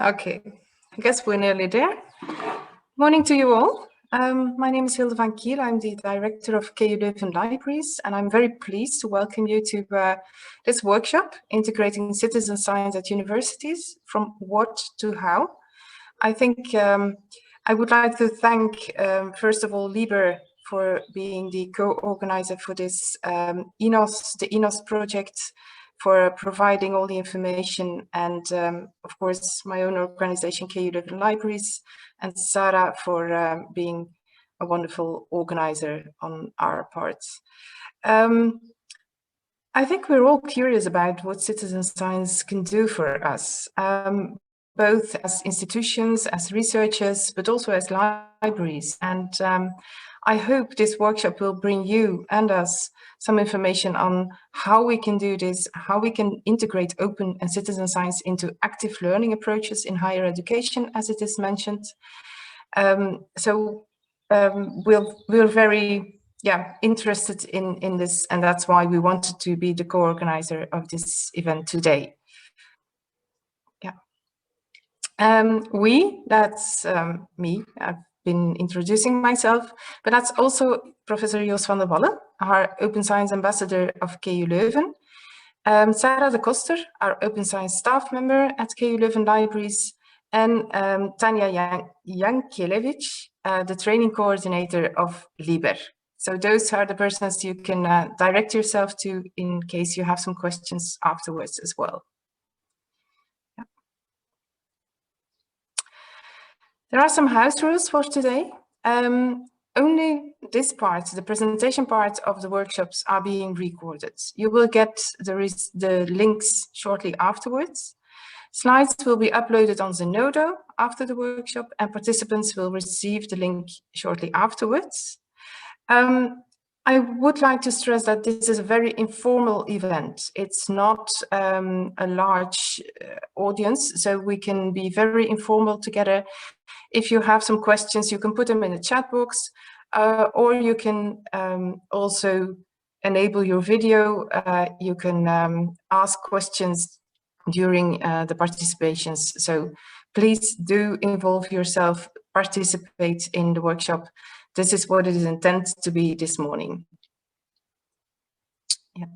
Okay, I guess we're nearly there. Morning to you all. My name is Hilde van Kiel. I'm the director of KU Leuven Libraries, and I'm very pleased to welcome you to this workshop, Integrating Citizen Science at Universities, from What to How. I think I would like to thank, first of all, Liber for being the co-organizer for this the INOS project, for providing all the information, and of course my own organization, KU Leuven Libraries, and Sarah for being a wonderful organizer on our part. I think we're all curious about what citizen science can do for us, both as institutions, as researchers, but also as libraries. And I hope this workshop will bring you and us some information on how we can do this, how we can integrate open and citizen science into active learning approaches in higher education, as it is mentioned. We're very interested in this, and that's why we wanted to be the co-organizer of this event today. That's me. I've been introducing myself, but that's also Professor Jos van der Wallen, our Open Science Ambassador of KU Leuven. Sarah de Koster, our Open Science staff member at KU Leuven Libraries, and Tanja Jankiewicz, the training coordinator of Liber. So those are the persons you can direct yourself to in case you have some questions afterwards as well. Yeah. There are some house rules for today. Only this part, the presentation part of the workshops, are being recorded. You will get the links shortly afterwards. Slides will be uploaded on Zenodo after the workshop, and participants will receive the link shortly afterwards. I would like to stress that this is a very informal event. It's not a large audience, so we can be very informal together. If you have some questions, you can put them in the chat box, or you can also enable your video. You can ask questions during the participations. So please do involve yourself, participate in the workshop. This is what it is intended to be this morning. Yeah.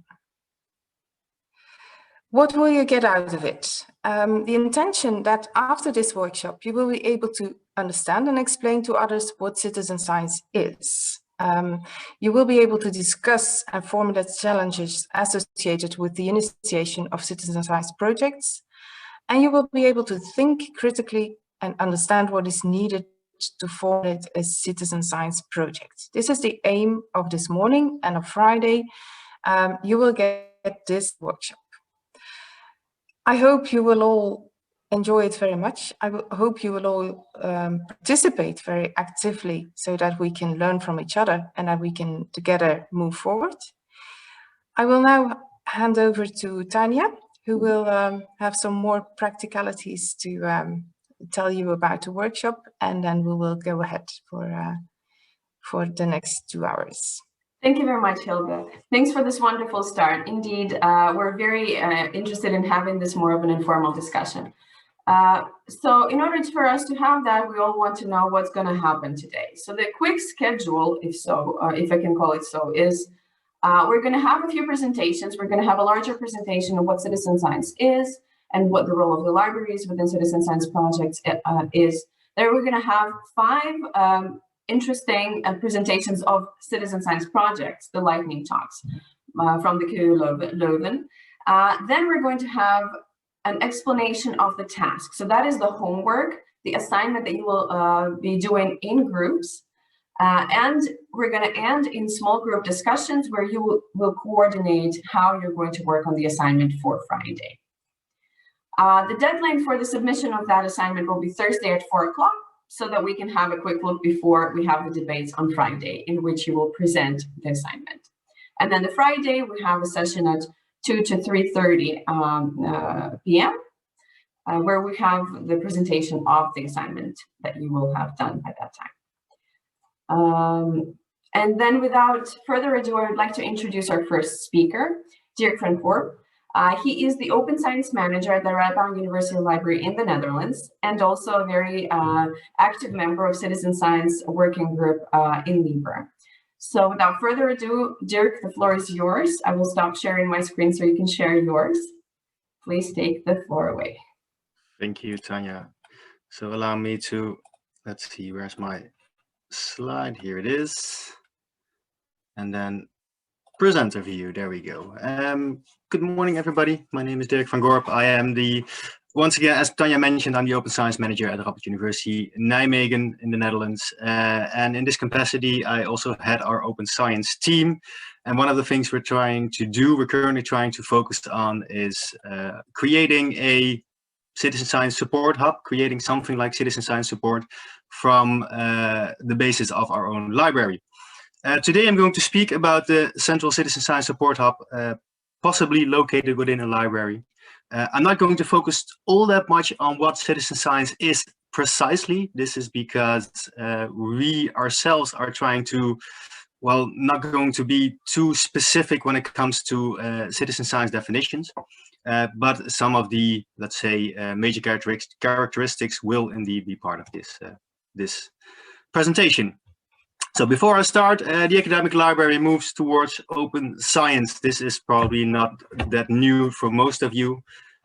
What will you get out of it? The intention that after this workshop, you will be able to understand and explain to others what citizen science is. You will be able to discuss and formulate challenges associated with the initiation of citizen science projects, and you will be able to think critically and understand what is needed to formulate a citizen science project. This is the aim of this morning, and on Friday, you will get this workshop. I hope you will all enjoy it very much. I hope you will all participate very actively so that we can learn from each other and that we can together move forward. I will now hand over to Tanja, who will have some more practicalities to tell you about the workshop, and then we will go ahead for the next 2 hours. Thank you very much, Hilde. Thanks for this wonderful start. Indeed, we're very interested in having this more of an informal discussion. So in order for us to have that, we all want to know what's going to happen today. So the quick schedule, if I can call it so, is we're going to have a few presentations. We're going to have a larger presentation of what citizen science is and what the role of the libraries within citizen science projects is. Then we're going to have 5 interesting presentations of citizen science projects, the lightning talks from the KU Leuven. Then we're going to have an explanation of the task. So that is the homework, the assignment that you will be doing in groups. And we're going to end in small group discussions where you will coordinate how you're going to work on the assignment for Friday. The deadline for the submission of that assignment will be Thursday at 4 o'clock, so that we can have a quick look before we have the debates on Friday, in which you will present the assignment. And then the Friday, we have a session at 2 to 3:30 p.m., where we have the presentation of the assignment that you will have done by that time. And then without further ado, I would like to introduce our first speaker, Dirk van Voorp. He is the Open Science Manager at the Radboud University Library in the Netherlands, and also a very active member of Citizen Science Working Group in Libra. So without further ado, Dirk, the floor is yours. I will stop sharing my screen so you can share yours. Please take the floor away. Thank you, Tanya. So allow me to, let's see, where's my slide? Here it is. And then presenter view, there we go. Good morning, everybody. My name is Dirk van Gorp. I am once again, as Tanya mentioned, I'm the Open Science Manager at the Radboud University Nijmegen in the Netherlands. And in this capacity, I also head our Open Science team. And one of the things we're currently trying to focus on is creating a citizen science support hub, creating something like citizen science support from the basis of our own library. Today I'm going to speak about the Central Citizen Science Support Hub, possibly located within a library. I'm not going to focus all that much on what citizen science is precisely. This is because we ourselves are trying to, well, not going to be too specific when it comes to citizen science definitions. But some of the, let's say, major characteristics will indeed be part of this presentation. So before I start, the academic library moves towards open science. This is probably not that new for most of you.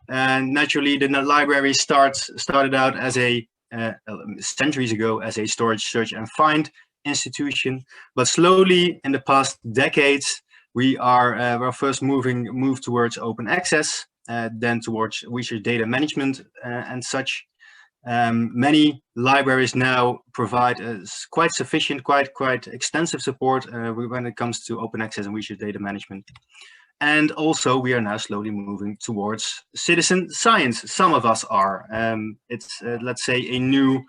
And naturally, the library started out as centuries ago as a storage, search and find institution. But slowly in the past decades, we're first moved towards open access, then towards research data management and such. Many libraries now provide quite sufficient, quite extensive support when it comes to open access and research data management. And also we are now slowly moving towards citizen science. Some of us are. It's, let's say, a new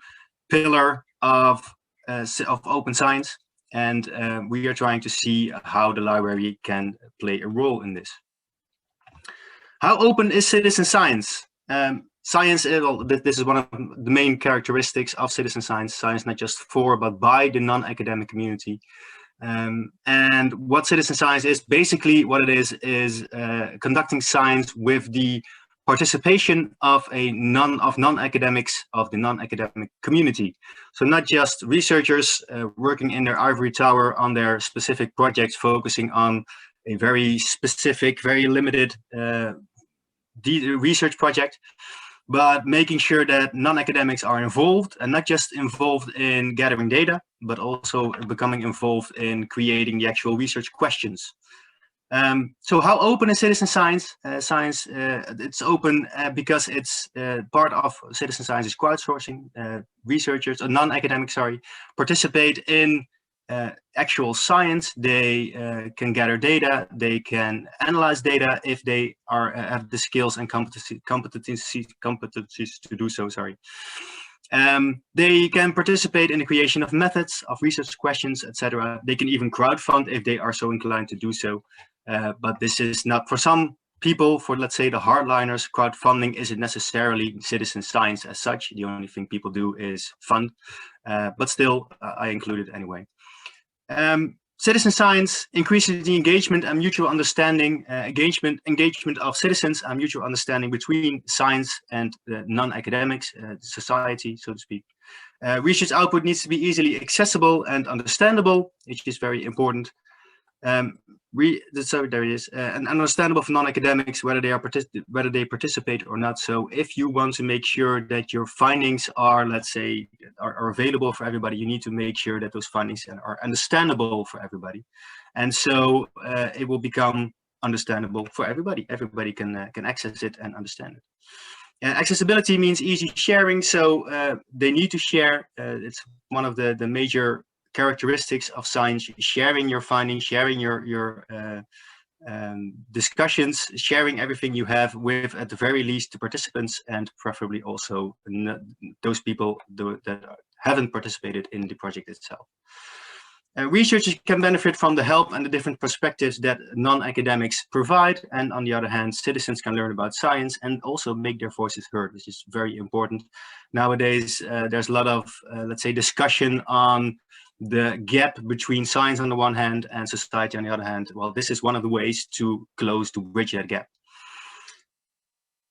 pillar of open science. And we are trying to see how the library can play a role in this. How open is citizen science? Science, this is one of the main characteristics of citizen science. Science not just for, but by the non-academic community. And what citizen science is, basically what it is conducting science with the participation of non-academics of the non-academic community. So not just researchers working in their ivory tower on their specific projects, focusing on a very specific, very limited research project, but making sure that non-academics are involved, and not just involved in gathering data, but also becoming involved in creating the actual research questions. So how open is citizen science? It's open because it's part of citizen science is crowdsourcing. Researchers, or non-academics, participate in actual science. They can gather data, they can analyze data if they have the skills and competencies to do so. They can participate in the creation of methods, of research questions, etc. They can even crowdfund if they are so inclined to do so. But this is not, for some people, for let's say the hardliners, crowdfunding isn't necessarily citizen science as such. The only thing people do is fund, but still I include it anyway. Citizen science increases the engagement and mutual understanding, engagement of citizens and mutual understanding between science and non-academics, society, so to speak. Research output needs to be easily accessible and understandable, which is very important. So there it is, and understandable for non-academics, whether they participate or not. So if you want to make sure that your findings are, let's say, are available for everybody, you need to make sure that those findings are understandable for everybody. And so it will become understandable for everybody. Everybody can access it and understand it. Accessibility means easy sharing, so they need to share. It's one of the major characteristics of science: sharing your findings, sharing your discussions, sharing everything you have with, at the very least, the participants, and preferably also those people that haven't participated in the project itself. Researchers can benefit from the help and the different perspectives that non-academics provide, and on the other hand, citizens can learn about science and also make their voices heard, which is very important. Nowadays, there's a lot of, let's say, discussion on the gap between science on the one hand and society on the other hand. Well, this is one of the ways to bridge that gap.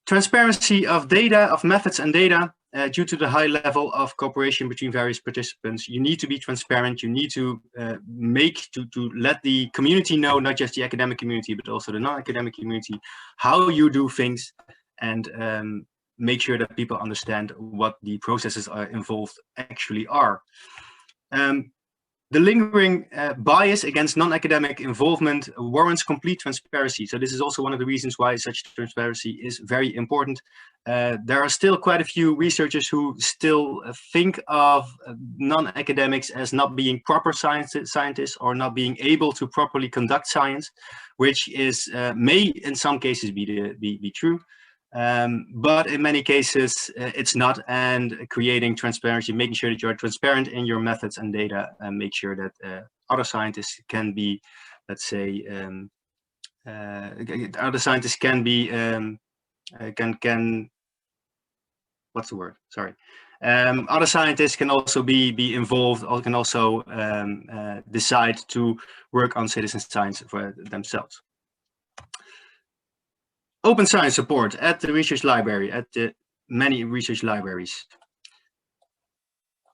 Transparency of data, of methods and data, due to the high level of cooperation between various participants, you need to be transparent. You need to let the community know, not just the academic community, but also the non-academic community, how you do things, and make sure that people understand what the processes are involved actually are. The lingering bias against non-academic involvement warrants complete transparency. So this is also one of the reasons why such transparency is very important. There are still quite a few researchers who still think of non-academics as not being proper scientists or not being able to properly conduct science, which is may in some cases be true. But in many cases, it's not, and creating transparency, making sure that you are transparent in your methods and data, and make sure that other scientists can be, let's say, other scientists can be, what's the word? Sorry. Other scientists can also be involved, or can also decide to work on citizen science for themselves. Open science support at the research library, at the many research libraries.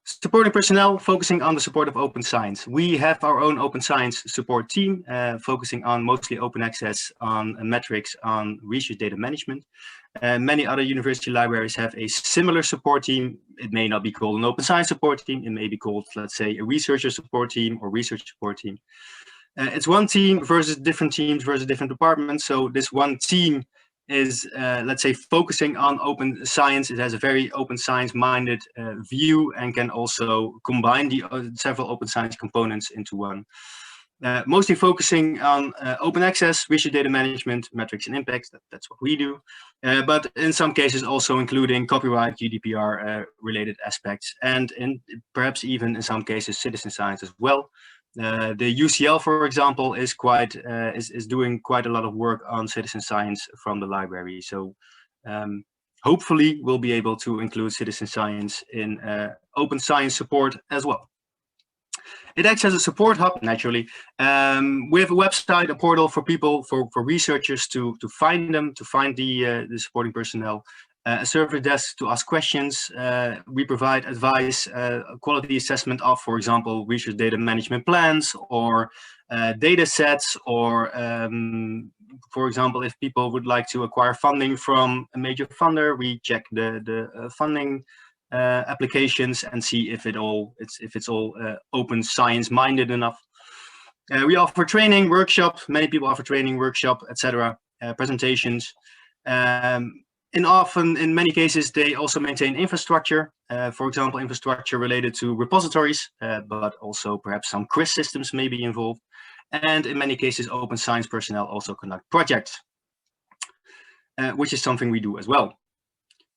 Supporting personnel focusing on the support of open science. We have our own open science support team, focusing on mostly open access, on metrics, on research data management. Many other university libraries have a similar support team. It may not be called an open science support team. It may be called, let's say, a researcher support team or research support team. It's one team versus different teams versus different departments. So this one team is, let's say, focusing on open science. It has a very open science-minded view, and can also combine the several open science components into one. Mostly focusing on open access, research data management, metrics and impacts. That's what we do. But in some cases also including copyright, GDPR related aspects, and perhaps even in some cases citizen science as well. The UCL, for example, is doing quite a lot of work on citizen science from the library. So hopefully we'll be able to include citizen science in open science support as well. It acts as a support hub, naturally. We have a website, a portal for people, for researchers to find them, to find the supporting personnel. A service desk to ask questions. We provide advice, quality assessment of, for example, research data management plans, or data sets, or for example, if people would like to acquire funding from a major funder, we check the funding applications and see if it's all open science minded enough. We offer training, workshop. Many people offer training, workshop, etc. Presentations. In many cases, they also maintain infrastructure, for example, infrastructure related to repositories, but also perhaps some quiz systems may be involved. And in many cases, open science personnel also conduct projects, which is something we do as well.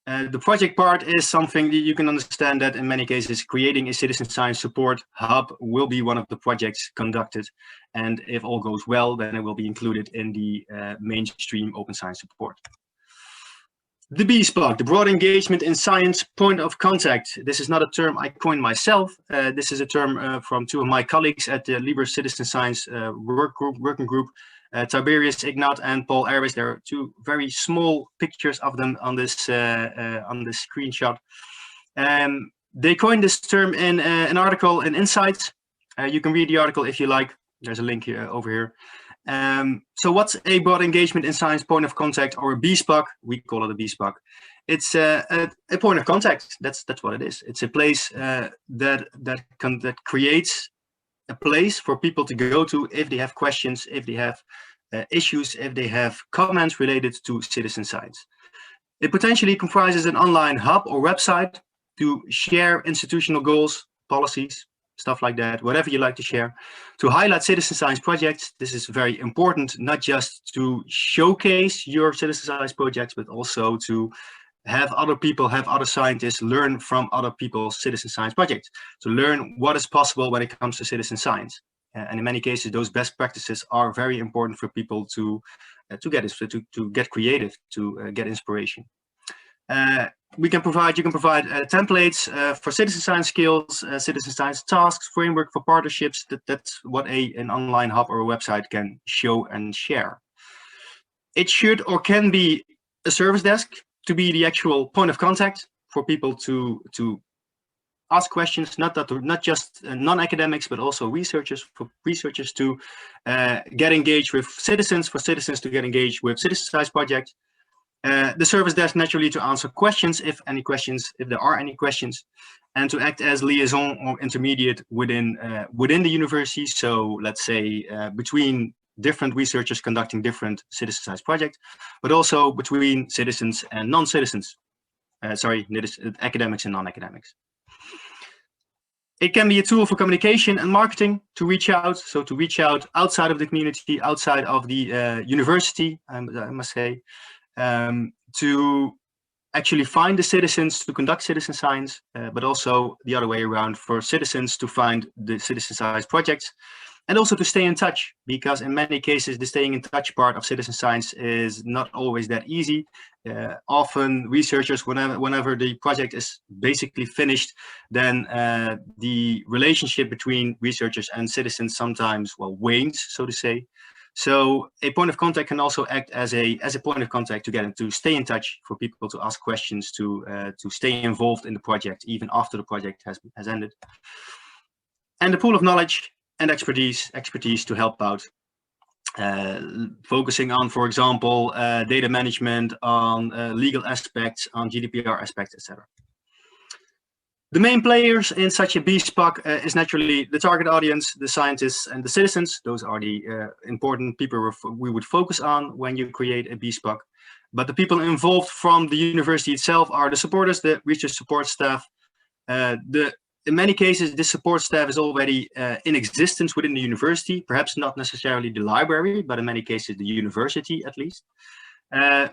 The project part is something that you can understand that in many cases, creating a citizen science support hub will be one of the projects conducted. And if all goes well, then it will be included in the mainstream open science support. The BSPOC, the broad engagement in science point of contact. This is not a term I coined myself. This is a term from two of my colleagues at the Libre Citizen Science working group, Tiberius Ignat and Paul Aris. There are two very small pictures of them on this screenshot. They coined this term in an article in Insights. You can read the article if you like. There's a link here, over here. So what's a broad engagement in science point of contact, or a BSPOC? We call it a BSPOC. It's a point of contact. That's what it is. It's a place that creates a place for people to go to if they have questions, if they have issues, if they have comments related to citizen science. It potentially comprises an online hub or website to share institutional goals, policies, stuff like that, whatever you like to share, to highlight citizen science projects. This is very important, not just to showcase your citizen science projects, but also to have other people, have other scientists learn from other people's citizen science projects, to learn what is possible when it comes to citizen science. And in many cases, those best practices are very important for people to get creative, to get inspiration. You can provide templates for citizen science skills, citizen science tasks, framework for partnerships. That's what an online hub or a website can show and share. It should or can be a service desk to be the actual point of contact for people to ask questions, not just non-academics, but also researchers, for researchers to get engaged with citizens, for citizens to get engaged with citizen science projects. The service desk naturally to answer questions, if there are any questions, and to act as liaison or intermediate within the university. So let's say between different researchers conducting different citizen science projects, but also between citizens and non-citizens. Academics and non-academics. It can be a tool for communication and marketing to reach out. So to reach out outside of the community, outside of the university, I must say, to actually find the citizens to conduct citizen science, but also the other way around, for citizens to find the citizen science projects, and also to stay in touch, because in many cases the staying in touch part of citizen science is not always that easy. Often researchers, whenever the project is basically finished, then the relationship between researchers and citizens sometimes, well, wanes, so to say. So a point of contact can also act as a point of contact to stay in touch, for people to ask questions, to stay involved in the project even after the project has ended. And the pool of knowledge and expertise to help out, focusing on, for example, data management, on legal aspects, on Gdpr aspects, etc. The main players in such a BSPOC is naturally the target audience, the scientists and the citizens. Those are the important people we would focus on when you create a BSPOC. But the people involved from the university itself are the supporters, the research support staff. In many cases, this support staff is already in existence within the university, perhaps not necessarily the library, but in many cases the university at least.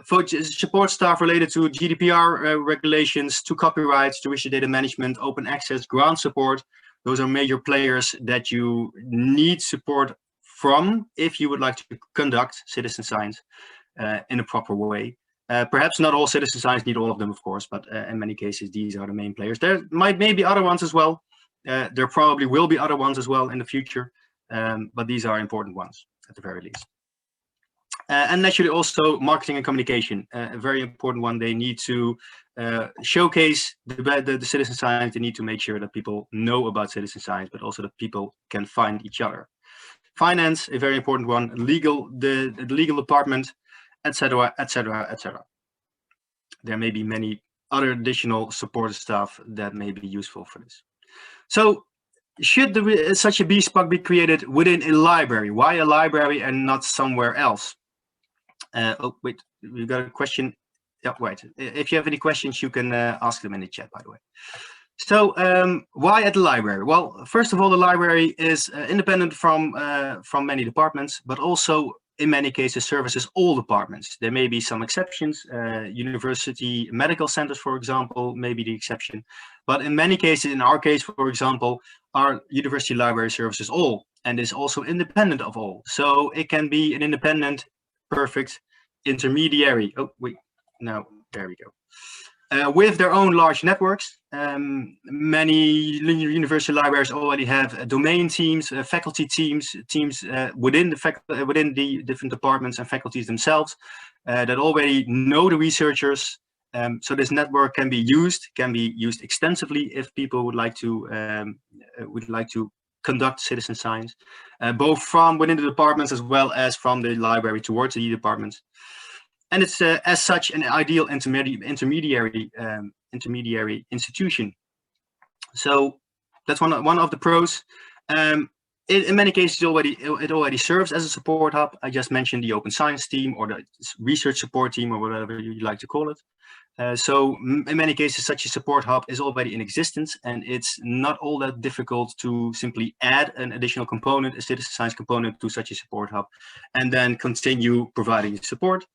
For support staff related to GDPR regulations, to copyrights, to research data management, open access, grant support, those are major players that you need support from if you would like to conduct citizen science in a proper way. Perhaps not all citizen science need all of them, of course, but in many cases, these are the main players. There may be other ones as well. There probably will be other ones as well in the future, but these are important ones at the very least. And naturally also marketing and communication, a very important one. They need to showcase the citizen science. They need to make sure that people know about citizen science, but also that people can find each other. Finance, a very important one. Legal, the legal department, etc., etc., etc. There may be many other additional support staff that may be useful for this. So should such a BSPOC be created within a library? Why a library and not somewhere else? Oh, wait, we've got a question. Yeah, wait. If you have any questions, you can ask them in the chat, by the way. So why at the library? Well, first of all, the library is independent from many departments, but also in many cases services all departments. There may be some exceptions. University medical centers, for example, may be the exception. But in many cases, in our case, for example, our university library services all and is also independent of all. So it can be an independent, perfect intermediary. Oh, wait, now there we go. With their own large networks. Many university libraries already have domain teams, faculty teams within the different departments and faculties themselves that already know the researchers. So this network can be used extensively if people would like to conduct citizen science, both from within the departments as well as from the library towards the departments. And it's as such an ideal intermediary institution. So that's one of the pros. In many cases, it already serves as a support hub. I just mentioned the open science team or the research support team or whatever you like to call it. So in many cases, such a support hub is already in existence, and it's not all that difficult to simply add an additional component, a citizen science component, to such a support hub, and then continue providing support.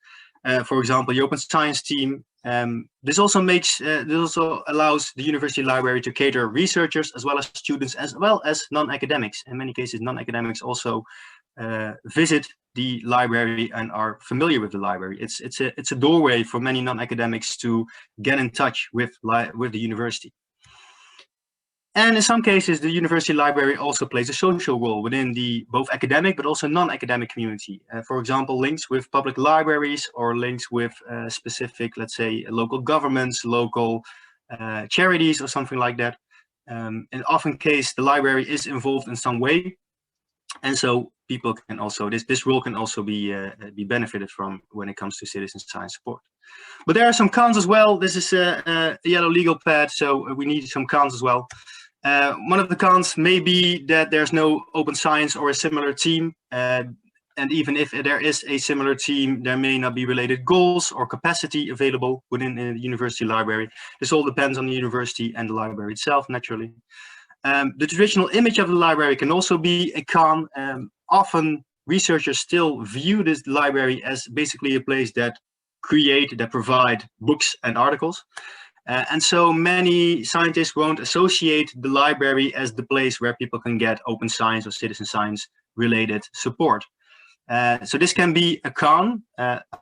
For example, the open science team. This also allows the university library to cater researchers as well as students as well as non-academics. In many cases, non-academics also visit the library and are familiar with the library. It's a doorway for many non-academics to get in touch with the university. And in some cases, the university library also plays a social role within the both academic but also non-academic community. For example, links with public libraries or links with specific, let's say, local governments, local charities or something like that. In often case, the library is involved in some way. And so people can also, this role can also be benefited from when it comes to citizen science support. But there are some cons as well. This is a yellow legal pad, so we need some cons as well. One of the cons may be that there's no open science or a similar team. And even if there is a similar team, there may not be related goals or capacity available within the university library. This all depends on the university and the library itself, naturally. The traditional image of the library can also be a con. Often researchers still view this library as basically a place that provide books and articles. And so many scientists won't associate the library as the place where people can get open science or citizen science related support. So this can be a con.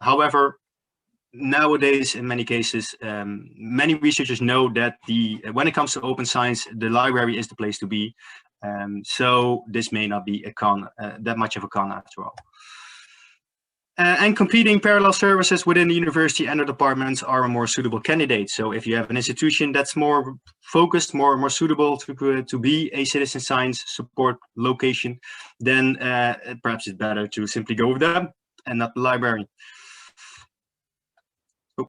However, nowadays, in many cases, many researchers know that when it comes to open science, the library is the place to be. So this may not be a con, that much of a con after all. And competing parallel services within the university and the departments are a more suitable candidate. So if you have an institution that's more focused, more suitable to be a citizen science support location, then perhaps it's better to simply go with them and not the library. Oh.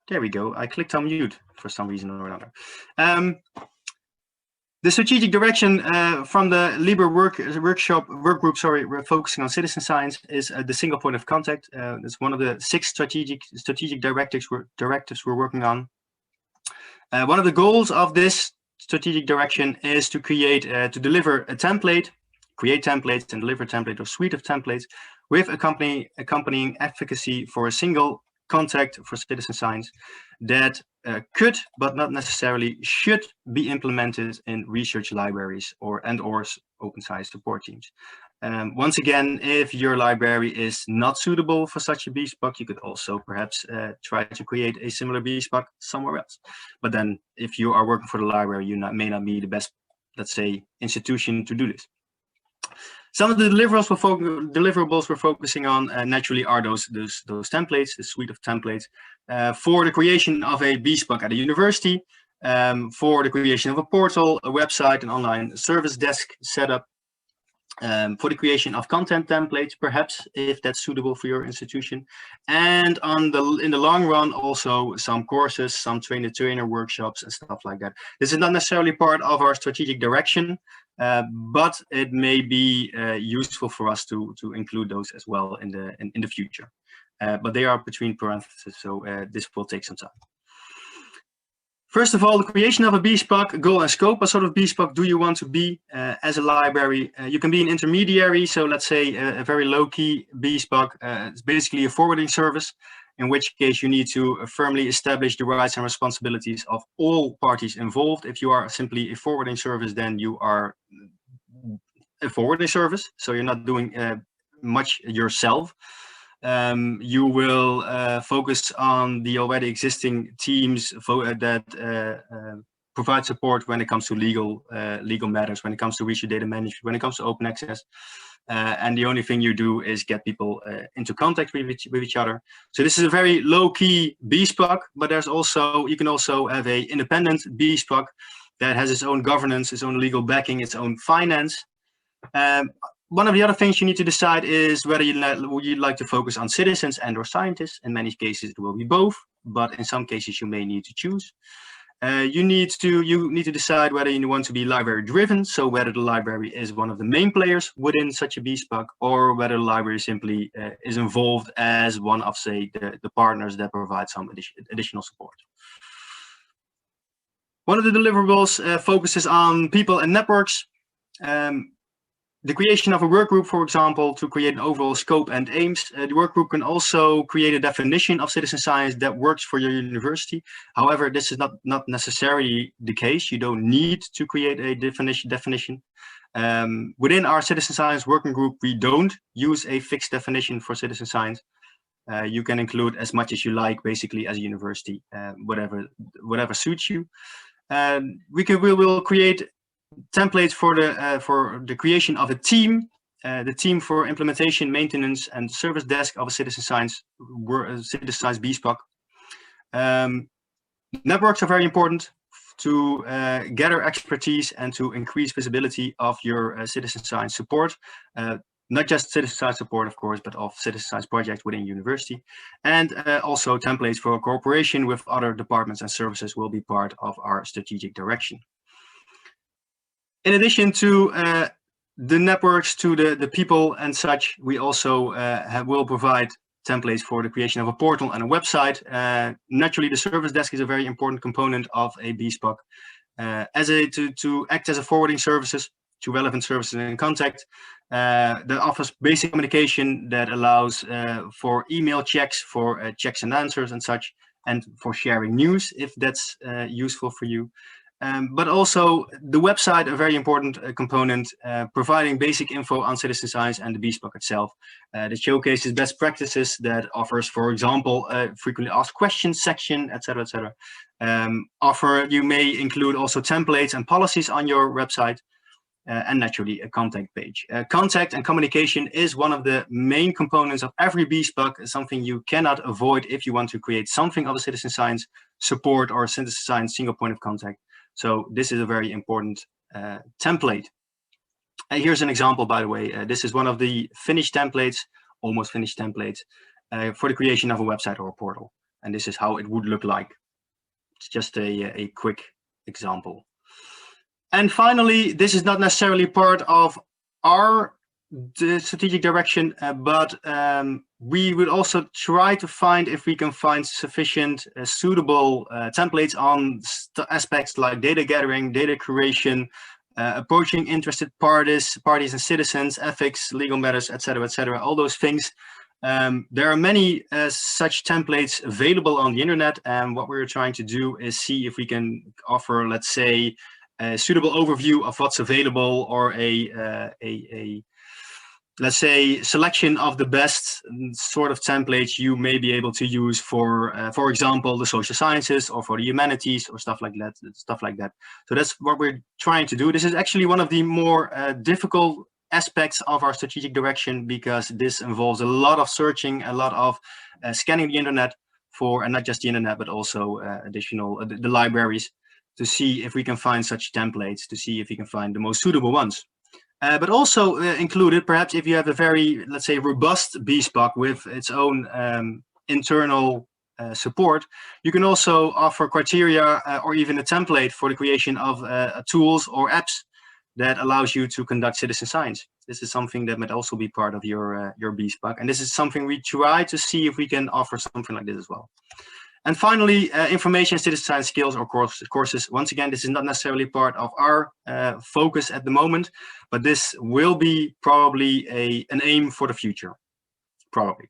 There we go. I clicked on mute for some reason or another. The strategic direction from the Libre work group, we're focusing on citizen science, is the single point of contact. It's one of the 6 strategic directives we're working on. One of the goals of this strategic direction is to deliver a template, create templates and deliver a template or suite of templates with accompanying advocacy for a single contact for citizen science that could, but not necessarily should, be implemented in research libraries or open science support teams. Once again, if your library is not suitable for such a BSPOC, you could also perhaps try to create a similar BSPOC somewhere else. But then if you are working for the library, you may not be the best, let's say, institution to do this. Some of the deliverables we're focusing on naturally are those templates, the suite of templates, for the creation of a BSPOC at a university, for the creation of a portal, a website, an online service desk setup, for the creation of content templates, perhaps, if that's suitable for your institution, and in the long run, also some courses, some trainer workshops and stuff like that. This is not necessarily part of our strategic direction, but it may be useful for us to include those as well in the future. But they are between parentheses, so this will take some time. First of all, the creation of a BSPOC, goal and scope. What sort of BSPOC do you want to be as a library? You can be an intermediary, so let's say a very low-key BSPOC. It's basically a forwarding service, in which case you need to firmly establish the rights and responsibilities of all parties involved. If you are simply a forwarding service, then you are a forwarding service, so you're not doing much yourself. You will focus on the already existing teams that provide support when it comes to legal matters, when it comes to research data management, when it comes to open access. And the only thing you do is get people into contact with each other. So this is a very low-key BSPOC, but you can also have an independent BSPOC that has its own governance, its own legal backing, its own finance. One of the other things you need to decide is whether you'd like to focus on citizens and or scientists. In many cases, it will be both, but in some cases you may need to choose. You need to decide whether you want to be library driven, so whether the library is one of the main players within such a BSPOC, or whether the library simply is involved as one of, say, the partners that provide some additional support. One of the deliverables focuses on people and networks. The creation of a work group, for example, to create an overall scope and aims. The work group can also create a definition of citizen science that works for your university. However, this is not necessarily the case. You don't need to create a definition. Within our citizen science working group, we don't use a fixed definition for citizen science. You can include as much as you like, basically, as a university, whatever suits you. We will create templates for the creation of a team, the team for implementation, maintenance, and service desk of a citizen science BSPOC. Networks are very important to gather expertise and to increase visibility of your citizen science support. Not just citizen science support, of course, but of citizen science projects within university. And also templates for cooperation with other departments and services will be part of our strategic direction. In addition to the networks, to the people and such, we also will provide templates for the creation of a portal and a website. Naturally, the service desk is a very important component of a BSPOC, to act as a forwarding services to relevant services in contact. That offers basic communication that allows for email checks, for checks and answers and such, and for sharing news if that's useful for you. But also the website, a very important component, providing basic info on citizen science and the BSPOC itself. That showcases best practices, that offers, for example, frequently asked questions section, etc., etc. You may include also templates and policies on your website, and naturally a contact page. Contact and communication is one of the main components of every BSPOC, something you cannot avoid if you want to create something of a citizen science support or citizen science single point of contact. So this is a very important template. Here's an example, by the way. This is one of the finished templates, almost finished templates, for the creation of a website or a portal. And this is how it would look like. It's just a quick example. And finally, this is not necessarily part of our strategic direction, but we would also try to find if we can find sufficient suitable templates on aspects like data gathering, data creation, approaching interested parties and citizens, ethics, legal matters, etc., all those things. There are many such templates available on the internet, and what we're trying to do is see if we can offer, let's say, a suitable overview of what's available, or let's say, selection of the best sort of templates you may be able to use for example, the social sciences or for the humanities or stuff like that. So that's what we're trying to do. This is actually one of the more difficult aspects of our strategic direction, because this involves a lot of searching, a lot of scanning the internet for, and not just the internet, but also additional the libraries, to see if we can find such templates, to see if we can find the most suitable ones. But also included, perhaps if you have a very, let's say, robust BSPOC with its own internal support, you can also offer criteria or even a template for the creation of tools or apps that allows you to conduct citizen science. This is something that might also be part of your BSPOC, and this is something we try to see if we can offer something like this as well. And finally, information citizen science skills or courses. Once again, this is not necessarily part of our focus at the moment, but this will be probably an aim for the future, probably.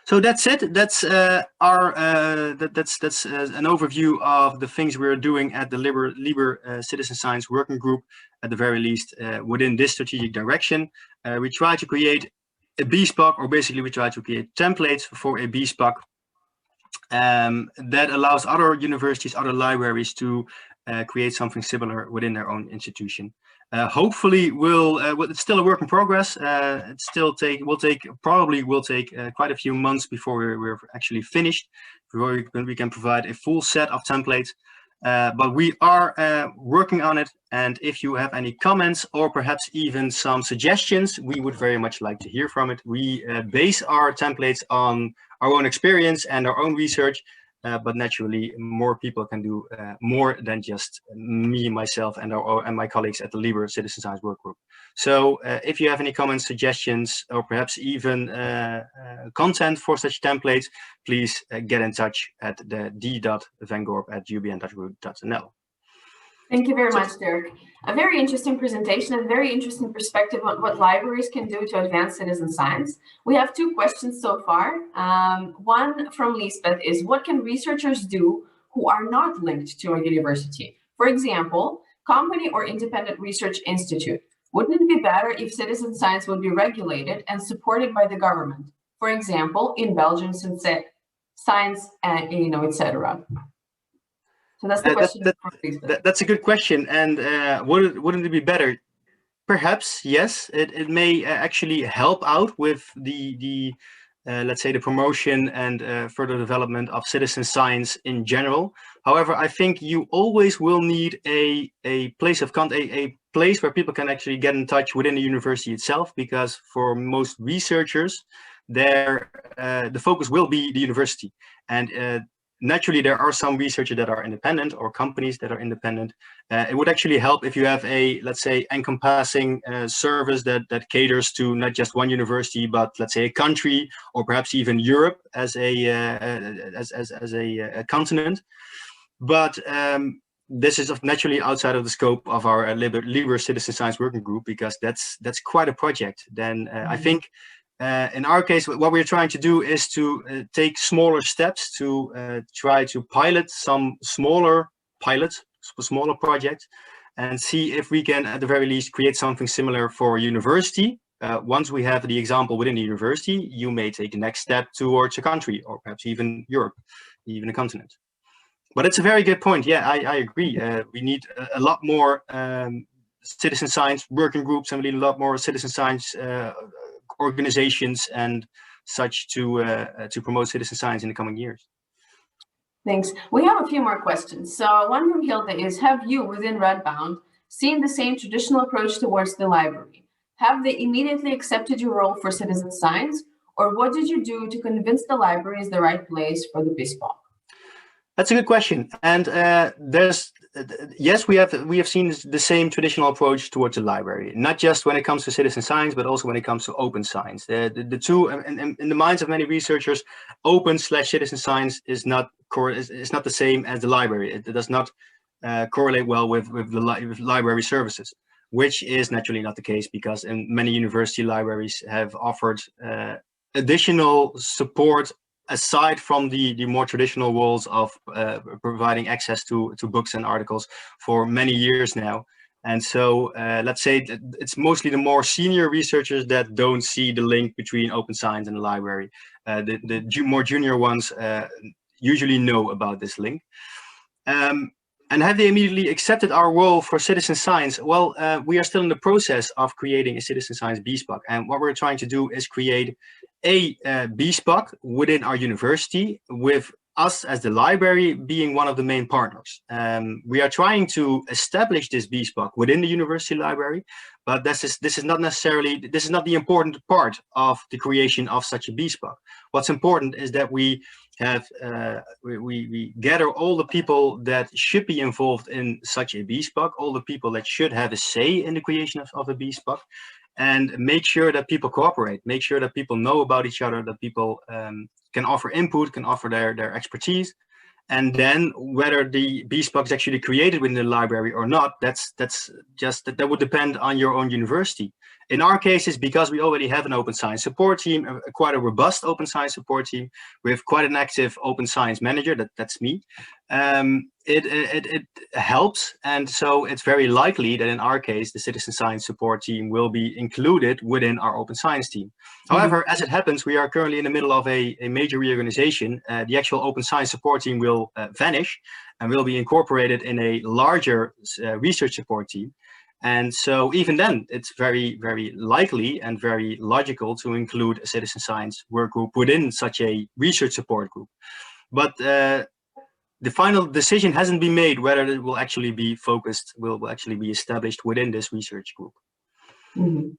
So that's it. That's an overview of the things we're doing at the Liber Citizen Science Working Group, at the very least within this strategic direction. We try to create a BSPOC, or basically we try to create templates for a BSPOC that allows other universities, other libraries to create something similar within their own institution. Hopefully, it's still a work in progress. It still probably will take quite a few months before we're actually finished, before we can provide a full set of templates. But we are working on it, and if you have any comments or perhaps even some suggestions, we would very much like to hear from it. We base our templates on our own experience and our own research, but naturally more people can do more than just me, myself, and my colleagues at the Liber Citizen Science Work Group. So if you have any comments, suggestions, or perhaps even content for such templates, please get in touch at the d.vangorp@ubn.root.nl. Thank you very much, Dirk. A very interesting presentation, a very interesting perspective on what libraries can do to advance citizen science. We have two questions so far. One from Lisbeth is, what can researchers do who are not linked to a university? For example, company or independent research institute. Wouldn't it be better if citizen science would be regulated and supported by the government? For example, in Belgium, science, and etc. So that's the question. That's a good question. And wouldn't it be better? Perhaps, yes. It may actually help out with the let's say the promotion and further development of citizen science in general. However, I think you always will need a place of contact, a place where people can actually get in touch within the university itself, because for most researchers, the focus will be the university. And naturally, there are some researchers that are independent or companies that are independent. It would actually help if you have a, let's say, encompassing service that caters to not just one university, but let's say a country, or perhaps even Europe as a continent. But this is naturally outside of the scope of our Liber Citizen Science Working Group, because that's quite a project. Then I think in our case, what we're trying to do is to take smaller steps to try to pilot some smaller projects, and see if we can, at the very least, create something similar for a university. Once we have the example within the university, you may take the next step towards a country, or perhaps even Europe, even a continent. But it's a very good point. Yeah, I agree. We need a lot more citizen science working groups, and we need a lot more citizen science organizations and such to promote citizen science in the coming years. Thanks. We have a few more questions. So one from Hilda is, have you, within Redbound, seen the same traditional approach towards the library? Have they immediately accepted your role for citizen science, or what did you do to convince the library is the right place for the BISPOC? That's a good question. And yes, we have seen the same traditional approach towards the library, not just when it comes to citizen science, but also when it comes to open science. The two, in the minds of many researchers, open/citizen science is not the same as the library. It does not correlate well with library services, which is naturally not the case, because many university libraries have offered additional support aside from the more traditional roles of providing access to books and articles for many years now. And so let's say it's mostly the more senior researchers that don't see the link between open science and the library. The more junior ones usually know about this link. And have they immediately accepted our role for citizen science? Well, we are still in the process of creating a citizen science BSPOC. And what we're trying to do is create a BSPOC within our university, with us as the library being one of the main partners. We are trying to establish this BSPOC within the university library, but this is not the important part of the creation of such a BSPOC. What's important is that we have we gather all the people that should be involved in such a BSPOC, all the people that should have a say in the creation of a BSPOC, and make sure that people cooperate, make sure that people know about each other, that people can offer input, can offer their expertise. And then whether the BSPOC is actually created within the library or not, that would depend on your own university. In our cases, because we already have an open science support team, quite a robust open science support team, with quite an active open science manager, that's me, it helps. And so it's very likely that in our case, the citizen science support team will be included within our open science team. However, as it happens, we are currently in the middle of a major reorganization. The actual open science support team will vanish and will be incorporated in a larger research support team. And so even then, it's very, very likely and very logical to include a citizen science work group within such a research support group. But the final decision hasn't been made whether it will actually be focused, will actually be established within this research group. Mm-hmm.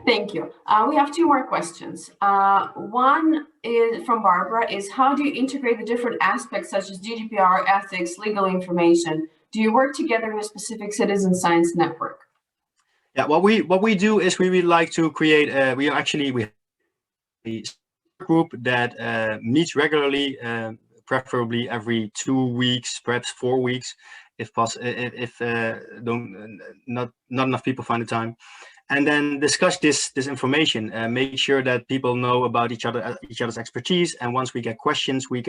Thank you. We have two more questions. One is from Barbara, is how do you integrate the different aspects such as GDPR, ethics, legal information? Do you work together in a specific citizen science network? Yeah, what we do is we would like to create, we have a group that meets regularly, preferably every 2 weeks, perhaps 4 weeks, if possible, if not enough people find the time. And then discuss this information, make sure that people know about each other's expertise. And once we get questions, we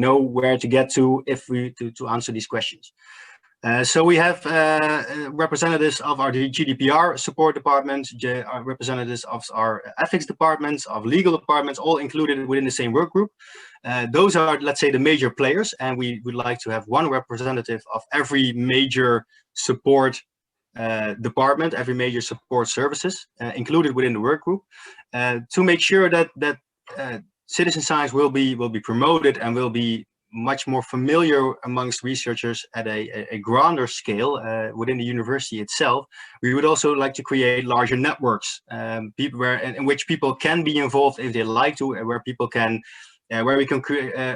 know where to get to to answer these questions. So we have representatives of our GDPR support department, representatives of our ethics departments, of legal departments, all included within the same work group. Those are, let's say, the major players, and we would like to have one representative of every major support department, every major support services included within the work group, to make sure that citizen science will be promoted and will be much more familiar amongst researchers at a grander scale within the university itself. We would also like to create larger networks, people in which people can be involved if they like to, where people can, where we can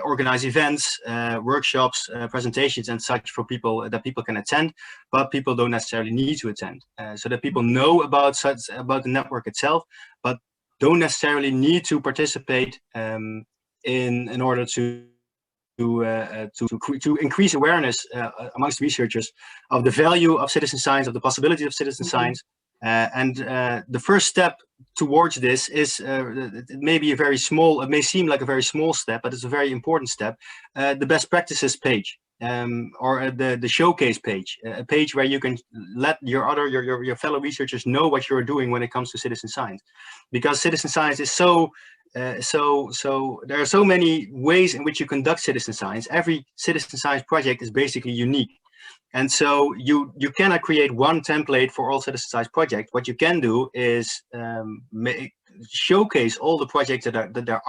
organize events, workshops, presentations, and such for people that people can attend, but people don't necessarily need to attend, so that people know about the network itself, but don't necessarily need to participate in order to increase awareness amongst researchers of the value of citizen science, of the possibilities of citizen science. And the first step towards this is it may be it may seem like a very small step, but it's a very important step. The best practices page, or the showcase page, a page where you can let your fellow researchers know what you're doing when it comes to citizen science, because citizen science is so there are so many ways in which you conduct citizen science. Every citizen science project is basically unique. And so you cannot create one template for all citizen science projects. What you can do is showcase all the projects that there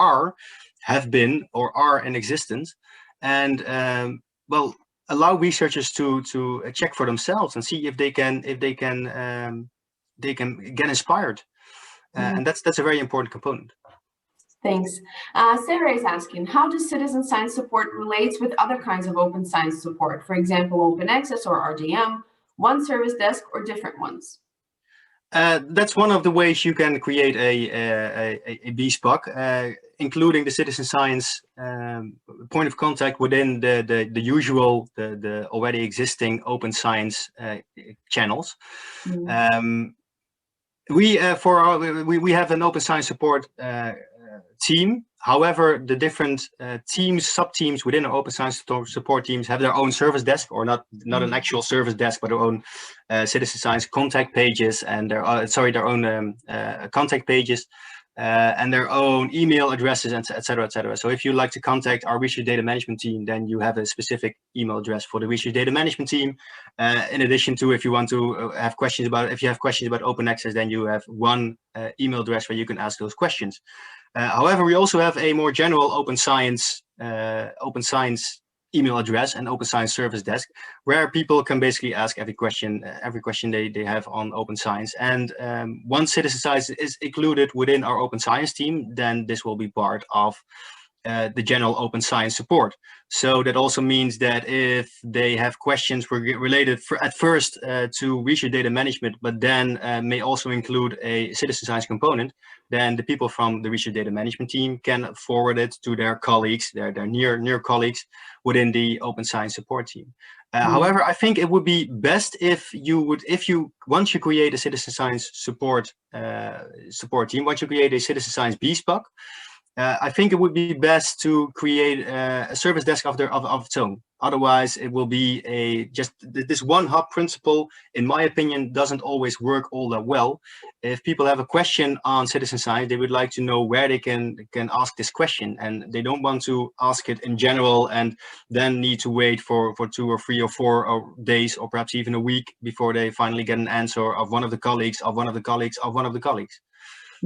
have been or are in existence, and well, allow researchers to check for themselves and see if they can get inspired. And that's a very important component. Thanks. Sarah is asking, how does citizen science support relates with other kinds of open science support? For example, open access or RDM, one service desk, or different ones? That's one of the ways you can create a bespoke, including the citizen science point of contact within the usual, the already existing open science channels. We have an open science support team. However, the different sub-teams within our open science support teams have their own service desk, or not an actual service desk, but their own citizen science contact pages, and their own contact pages, and their own email addresses, etc., etc. So if you like to contact our research data management team, then you have a specific email address for the research data management team. In addition to, if you want to have questions about open access, then you have one email address where you can ask those questions. However, we also have a more general open science email address and open science service desk, where people can basically ask every question they have on open science. And once citizen science is included within our open science team, then this will be part of the general open science support. So that also means that if they have questions related at first to research data management, but then may also include a citizen science component, then the people from the research data management team can forward it to their colleagues, their near colleagues within the open science support team. However, I think it would be best if once you create a citizen science support team, once you create a citizen science bespoke, I think it would be best to create a service desk of its own. Otherwise, it will be just this one hub principle, in my opinion, doesn't always work all that well. If people have a question on citizen science, they would like to know where they can ask this question, and they don't want to ask it in general and then need to wait for 2 or 3 or 4 days, or perhaps even a week before they finally get an answer of one of the colleagues of one of the colleagues of one of the colleagues.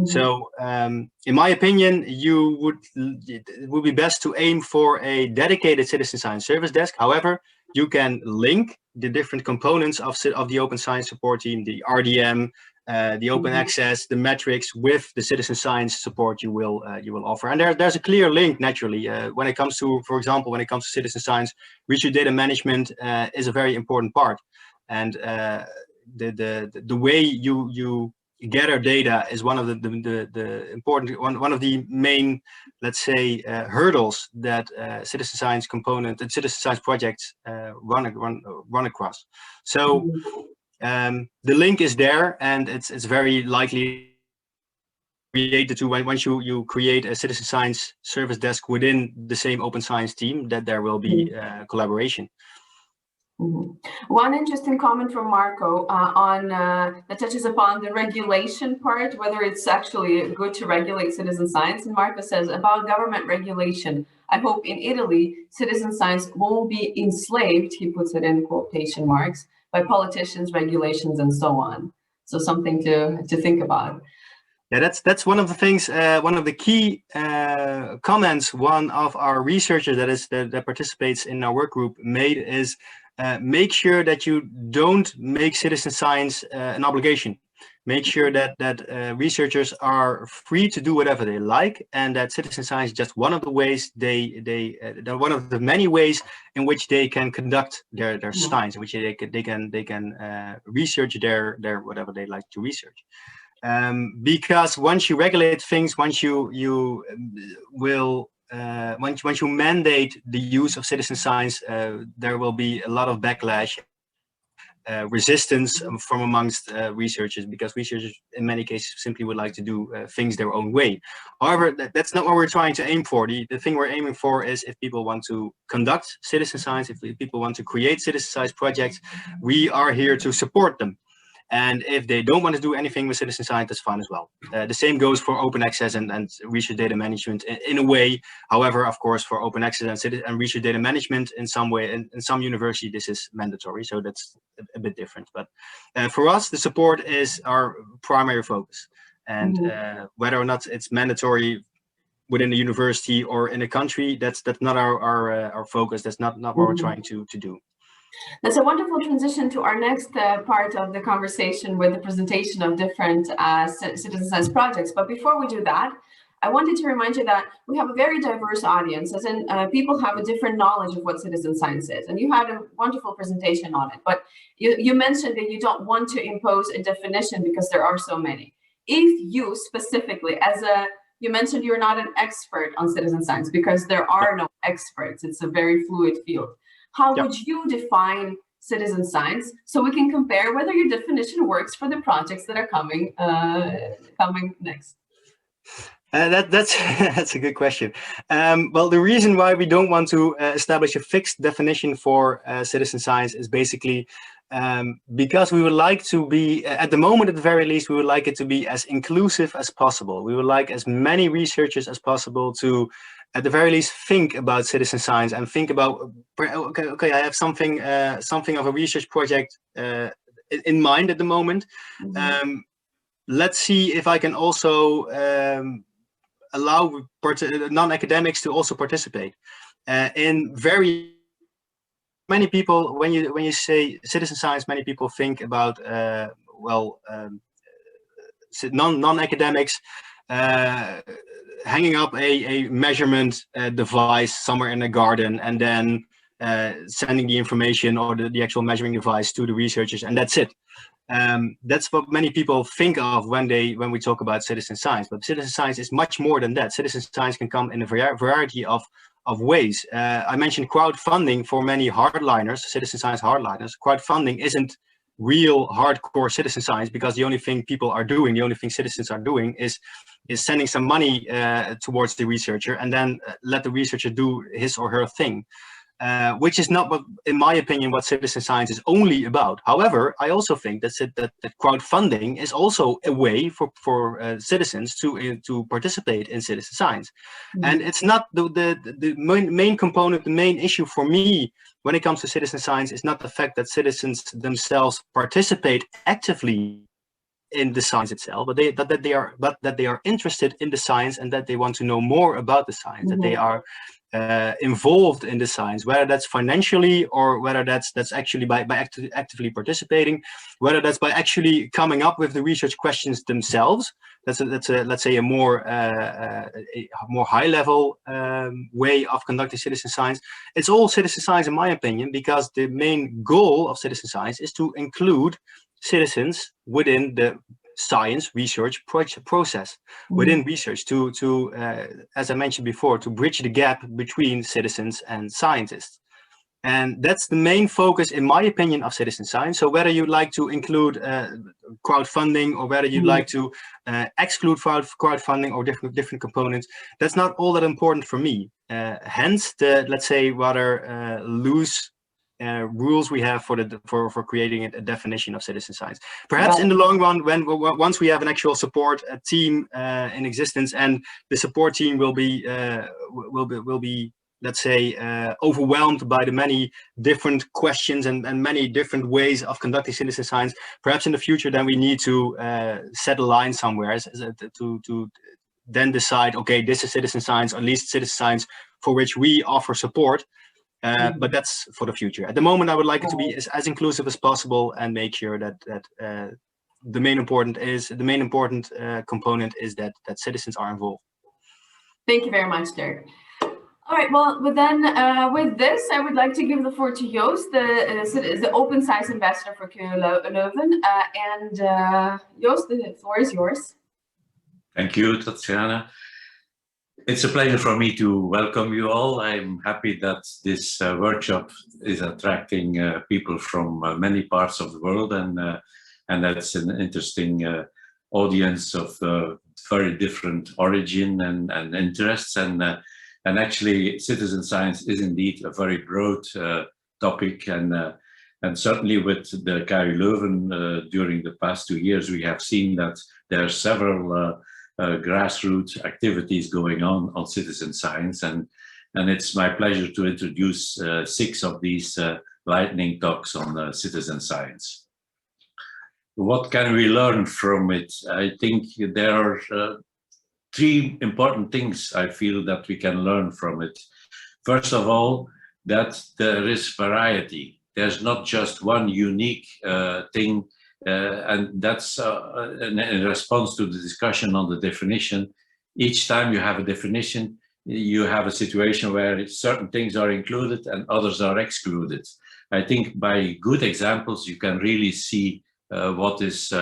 So in my opinion, it would be best to aim for a dedicated citizen science service desk. However, you can link the different components of the open science support team, the RDM, the open access, the metrics, with the citizen science support you will offer. And there's a clear link, naturally, when it comes to, for example, when it comes to citizen science, research data management is a very important part. And the way you gather data is one of the important one of the main, let's say, hurdles that citizen science component and citizen science projects run across. So the link is there, and it's very likely created to, once you create a citizen science service desk within the same open science team, that there will be collaboration. One interesting comment from Marco that touches upon the regulation part, whether it's actually good to regulate citizen science. And Marco says about government regulation, I hope in Italy, citizen science won't be enslaved, he puts it in quotation marks, by politicians, regulations, and so on. So something to think about. Yeah, that's one of the things, one of the key comments one of our researchers that participates in our work group made is make sure that you don't make citizen science an obligation. Make sure that researchers are free to do whatever they like, and that citizen science is just one of the ways one of the many ways in which they can conduct their science, in which they can research their whatever they like to research. Because once you regulate things, once you mandate the use of citizen science, there will be a lot of backlash, resistance from amongst researchers, because researchers in many cases simply would like to do things their own way. However, that's not what we're trying to aim for. The thing we're aiming for is if people want to conduct citizen science, if people want to create citizen science projects, we are here to support them. And if they don't want to do anything with citizen science, that's fine as well. The same goes for open access and research data management in a way. However, of course, for open access and research data management in some way, in some university, this is mandatory. So that's a bit different. But for us, the support is our primary focus. And whether or not it's mandatory within a university or in a country, that's not our focus. That's not what we're trying to do. That's a wonderful transition to our next part of the conversation with the presentation of different citizen science projects. But before we do that, I wanted to remind you that we have a very diverse audience, as in people have a different knowledge of what citizen science is. And you had a wonderful presentation on it, but you mentioned that you don't want to impose a definition because there are so many. If you specifically, you mentioned you're not an expert on citizen science because there are no experts. It's a very fluid field. How would you define citizen science so we can compare whether your definition works for the projects that are coming next? That's a good question. Well, the reason why we don't want to establish a fixed definition for citizen science is basically because we would like to be, at the moment at the very least, we would like it to be as inclusive as possible. We would like as many researchers as possible to, at the very least, think about citizen science and think about, okay, I have something of a research project in mind at the moment. Let's see if I can also allow non-academics to also participate. In very many people, when you say citizen science, many people think about non-academics hanging up a measurement device somewhere in a garden and then sending the information or the actual measuring device to the researchers, and that's it. That's what many people think of when we talk about citizen science. But citizen science is much more than that. Citizen science can come in a variety of ways. I mentioned crowdfunding for many hardliners, citizen science hardliners. Crowdfunding isn't real hardcore citizen science because the only thing citizens are doing is sending some money towards the researcher and then let the researcher do his or her thing. Which is not, in my opinion, what citizen science is only about. However, I also think that crowdfunding is also a way for citizens to participate in citizen science. And it's not the main component, the main issue for me when it comes to citizen science is not the fact that citizens themselves participate actively in the science itself, but that they are interested in the science and that they want to know more about the science, that they are involved in the science, whether that's financially or whether that's actually by actively participating, whether that's by actually coming up with the research questions themselves. That's let's say a more high level way of conducting citizen science. It's all citizen science in my opinion, because the main goal of citizen science is to include citizens within the science research process, within research to as I mentioned before, to bridge the gap between citizens and scientists. And that's the main focus, in my opinion, of citizen science. So whether you'd like to include crowdfunding or whether you'd like to exclude crowdfunding or different components, that's not all that important for me. Hence the, let's say, rather loose rules we have for creating a definition of citizen science. Perhaps in the long run, once we have an actual support team in existence, and the support team will be let's say overwhelmed by the many different questions and many different ways of conducting citizen science, perhaps in the future then we need to set a line somewhere to then decide, okay, this is citizen science, or at least citizen science for which we offer support. But that's for the future. At the moment, I would like it to be as inclusive as possible and make sure that the main important component is that citizens are involved. Thank you very much, Dirk. All right, well, but then with this, I would like to give the floor to Joost, the Open Science Ambassador for KU Leuven. Joost, the floor is yours. Thank you, Tatjana. It's a pleasure for me to welcome you all. I'm happy that this workshop is attracting people from many parts of the world, and that's an interesting audience of very different origin and interests. And actually, citizen science is indeed a very broad topic, and certainly with the KU Leuven during the past 2 years, we have seen that there are several grassroots activities going on citizen science, and it's my pleasure to introduce 6 of these lightning talks on citizen science. What can we learn from it? I think there are 3 important things I feel that we can learn from it. First of all, that there is variety. There's not just one unique thing, and that's in response to the discussion on the definition. Each time you have a definition, you have a situation where certain things are included and others are excluded. I think by good examples, you can really see what is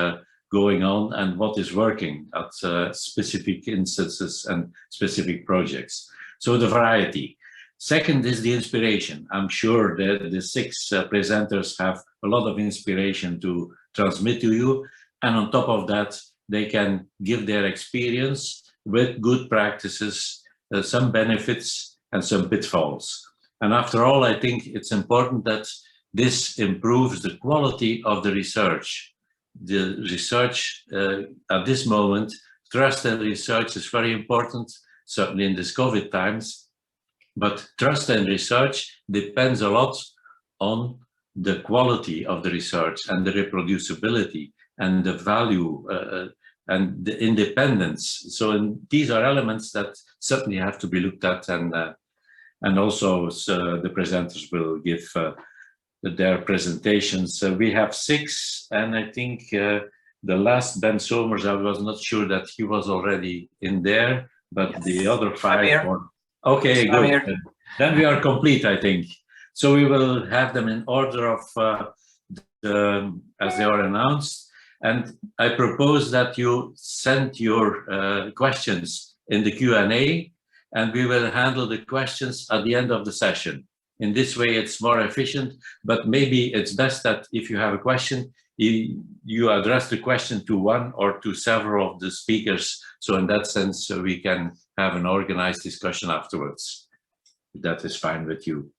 going on and what is working at specific instances and specific projects. So the variety. Second is the inspiration. I'm sure that the 6 presenters have a lot of inspiration to transmit to you. And on top of that, they can give their experience with good practices, some benefits and some pitfalls. And after all, I think it's important that this improves the quality of the research. The research at this moment, trust in research is very important, certainly in this COVID times, but trust in research depends a lot on the quality of the research and the reproducibility and the value and the independence. So these are elements that certainly have to be looked at, and also the presenters will give their presentations. We have 6, and I think the last Ben Somers, I was not sure that he was already in there, but yes, the other 5 were. Okay, good. Then we are complete, I think. So we will have them in order of as they are announced. And I propose that you send your questions in the Q&A, and we will handle the questions at the end of the session. In this way, it's more efficient, but maybe it's best that if you have a question, you address the question to one or to several of the speakers. So in that sense, we can have an organized discussion afterwards. That is fine with you.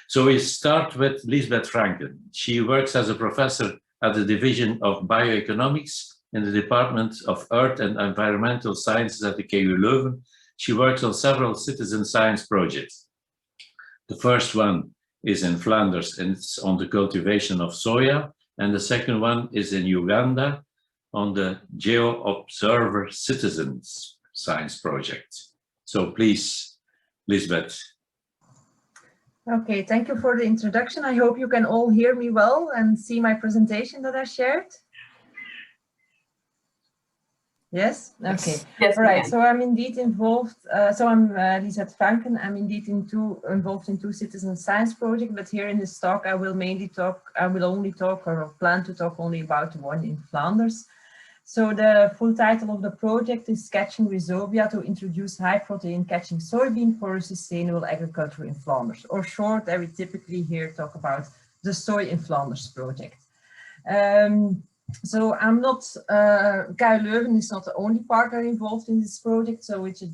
So we start with Lisbeth Franklin. She works as a professor at the Division of Bioeconomics in the Department of Earth and Environmental Sciences at the KU Leuven. She works on several citizen science projects. The first one is in Flanders, and it's on the cultivation of soya. And the second one is in Uganda on the GeoObserver Citizens Science Project. So please, Lisbeth. Okay, thank you for the introduction. I hope you can all hear me well and see my presentation that I shared. Yes? Okay. Yes, all right, so I'm indeed involved. I'm Lisbeth Franklin. I'm indeed involved in 2 citizen science projects, but here in this talk, I will only talk or plan to talk only about one in Flanders. So the full title of the project is Catching Rhizobia to Introduce High Protein Catching Soybean for Sustainable Agriculture in Flanders. Or short, I will typically here talk about the Soy in Flanders project. So I'm not, KU Leuven is not the only partner involved in this project. So it's a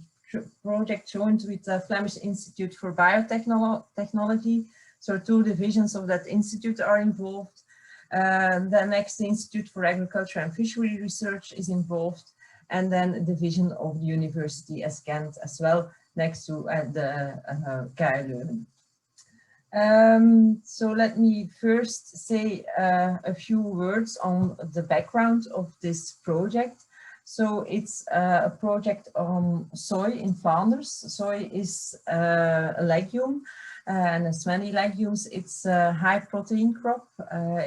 project joined with the Flemish Institute for Biotechnology, So 2 divisions of that institute are involved. The next Institute for Agriculture and Fishery Research is involved, and then a division of the University as Ghent as well, next to the KU Leuven. So let me first say a few words on the background of this project. So it's a project on soy in Flanders. Soy is a legume, and as many legumes, it's a high protein crop.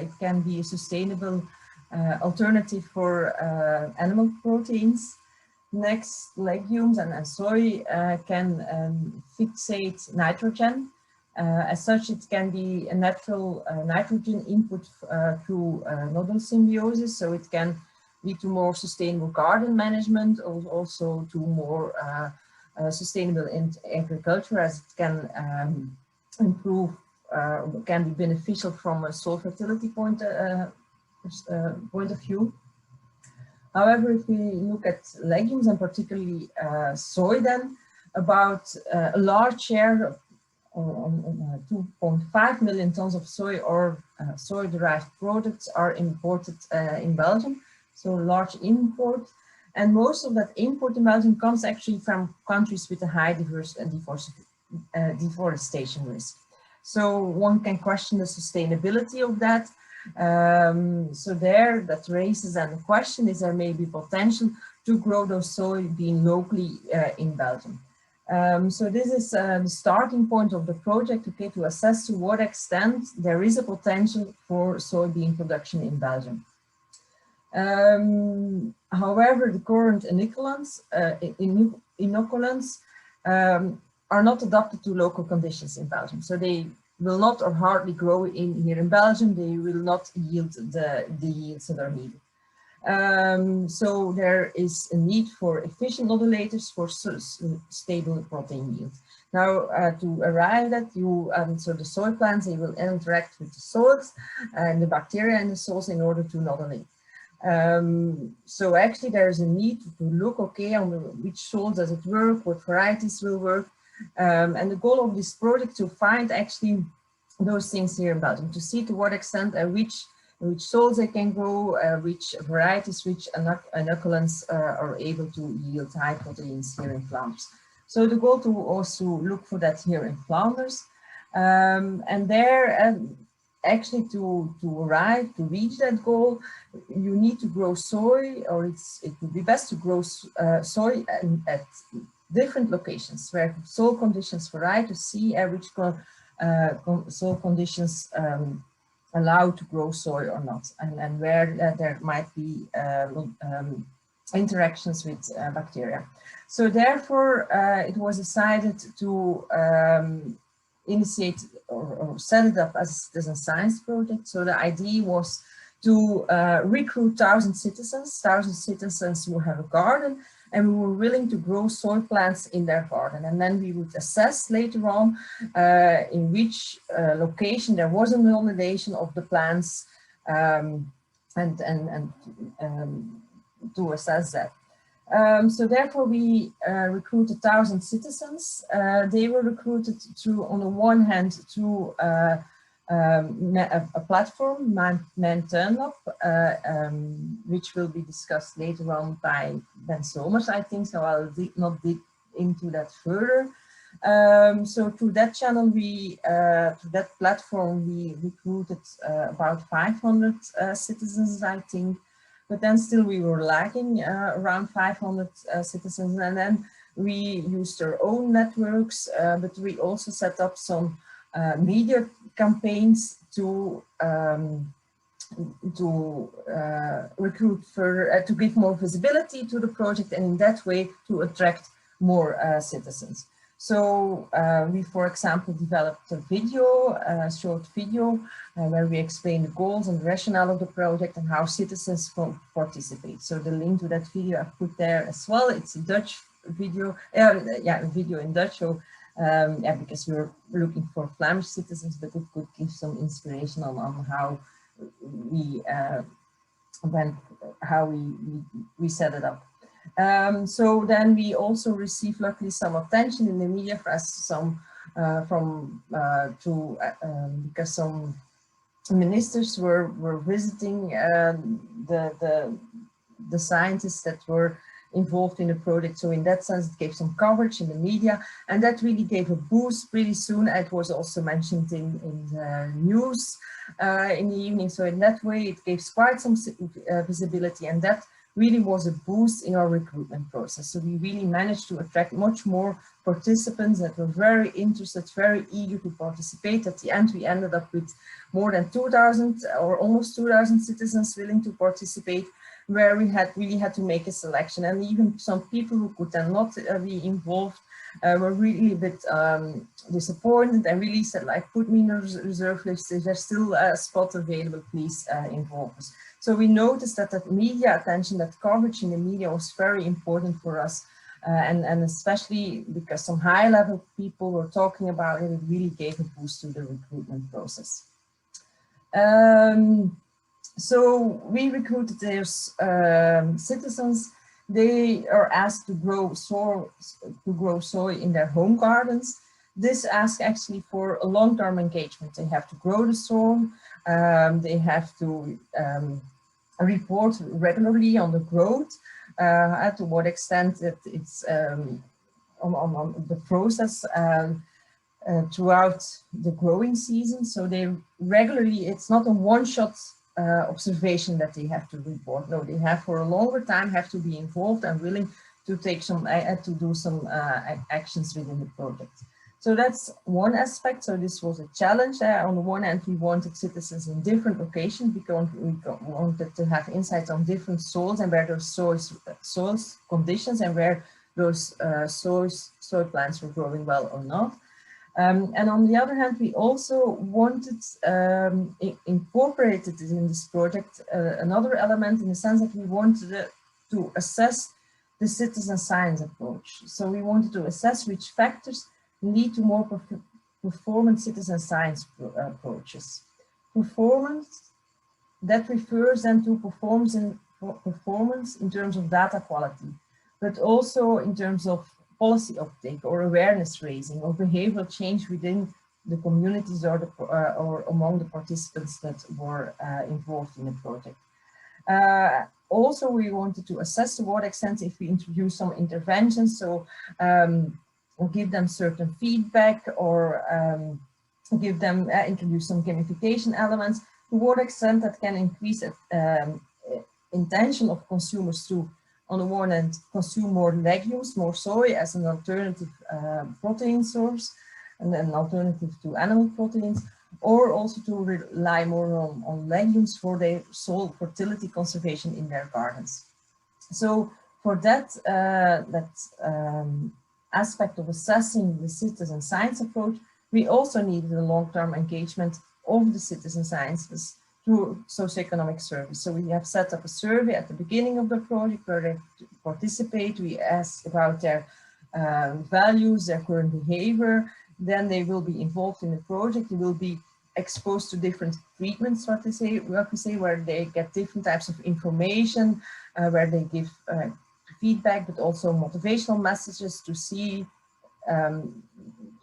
It can be a sustainable alternative for animal proteins. Next, legumes and soy can fixate nitrogen. As such, it can be a natural nitrogen input through nodal symbiosis, so it can lead to more sustainable garden management, or also to more sustainable agriculture, as it can improve, can be beneficial from a soil fertility point of view. However, if we look at legumes and particularly soy, then about a large share, 2.5 million tons of soy or soy-derived products are imported in Belgium, so large import. And most of that import in Belgium comes actually from countries with a high deforestation risk. So one can question the sustainability of that. So there, that raises a question: is there maybe potential to grow those soybean locally in Belgium? So this is the starting point of the project, okay, to assess to what extent there is a potential for soybean production in Belgium. However, the current inoculants are not adapted to local conditions in Belgium. So they will not or hardly grow here in Belgium. They will not yield the yields that are needed. So there is a need for efficient modulators for stable protein yield. Now, to arrive at so the soil plants, they will interact with the soils and the bacteria in the soils in order to modulate. So actually there is a need to look, okay, on which soils does it work, what varieties will work. And the goal of this project to find actually those things here in Belgium, to see to what extent which soils they can grow, which varieties, which inoculants are able to yield high proteins here in Flanders. So the goal to also look for that here in Flanders. And there, actually to reach that goal, you need to grow soy, or it would be best to grow soy at different locations where soil conditions vary, to see which soil conditions allow to grow soy or not, and where there might be interactions with bacteria. So therefore, it was decided to initiate or set it up as a citizen science project. So the idea was to recruit 1,000 citizens who have a garden and who were willing to grow soy plants in their garden. And then we would assess later on in which location there was a nomination of the plants and to assess that. So therefore we recruited 1,000 citizens. They were recruited through, on the one hand, through a platform, Mijn which will be discussed later on by Ben Somers, I think, so I'll not dig into that further. So through that channel, through that platform, we recruited about 500 citizens, I think. But then still we were lacking around 500 citizens, and then we used our own networks, but we also set up some media campaigns to recruit further, to give more visibility to the project, and in that way to attract more citizens. So we, for example, developed a video, a short video, where we explain the goals and the rationale of the project and how citizens can participate. So the link to that video I've put there as well. It's a Dutch video, a video in Dutch. So yeah, because we were looking for Flemish citizens, but it could give some inspiration on how we set it up. So then we also received luckily some attention in the media for some because some ministers were visiting the scientists that were involved in the project. So in that sense, it gave some coverage in the media, and that really gave a boost pretty soon. It was also mentioned in the news in the evening. So in that way, it gave quite some visibility, and that really was a boost in our recruitment process. So we really managed to attract much more participants that were very interested, very eager to participate. At the end, we ended up with more than 2,000 or almost 2,000 citizens willing to participate, where we really had to make a selection. And even some people who could then not be involved were really a bit disappointed and really said, like, put me in a reserve list. If there's still a spot available, please involve us. So we noticed that media attention, that coverage in the media was very important for us. And especially because some high-level people were talking about it, it really gave a boost to the recruitment process. So we recruited those citizens. They are asked to grow soy in their home gardens. This asks actually for a long-term engagement. They have to grow the soy. They have to report regularly on the growth, to what extent that it's on the process throughout the growing season. So they regularly, it's not a one-shot observation that they have to report. No, they have for a longer time have to be involved and willing to take some, to do some actions within the project. So that's one aspect. So this was a challenge. On the one hand, we wanted citizens in different locations because we wanted to have insights on different soils and where those soil conditions and where those soy plants were growing well or not. And on the other hand, we also wanted incorporated in this project another element, in the sense that we wanted to assess the citizen science approach. So we wanted to assess which factors lead to more performant citizen science approaches. Performance, that refers then to performance in terms of data quality, but also in terms of policy uptake or awareness raising or behavioral change within the communities or among the participants that were involved in the project. Also, we wanted to assess to what extent if we introduce some interventions, so give them certain feedback or give them, introduce some gamification elements, to what extent that can increase intention of consumers to, on the one hand, consume more legumes, more soy as an alternative protein source and an alternative to animal proteins, or also to rely more on legumes for their soil fertility conservation in their gardens. So for that, aspect of assessing the citizen science approach, we also needed a long-term engagement of the citizen sciences through socioeconomic surveys. So we have set up a survey at the beginning of the project where they participate. We ask about their values, their current behavior. Then they will be involved in the project. They will be exposed to different treatments, what we say, where they get different types of information, where they give feedback, but also motivational messages to see,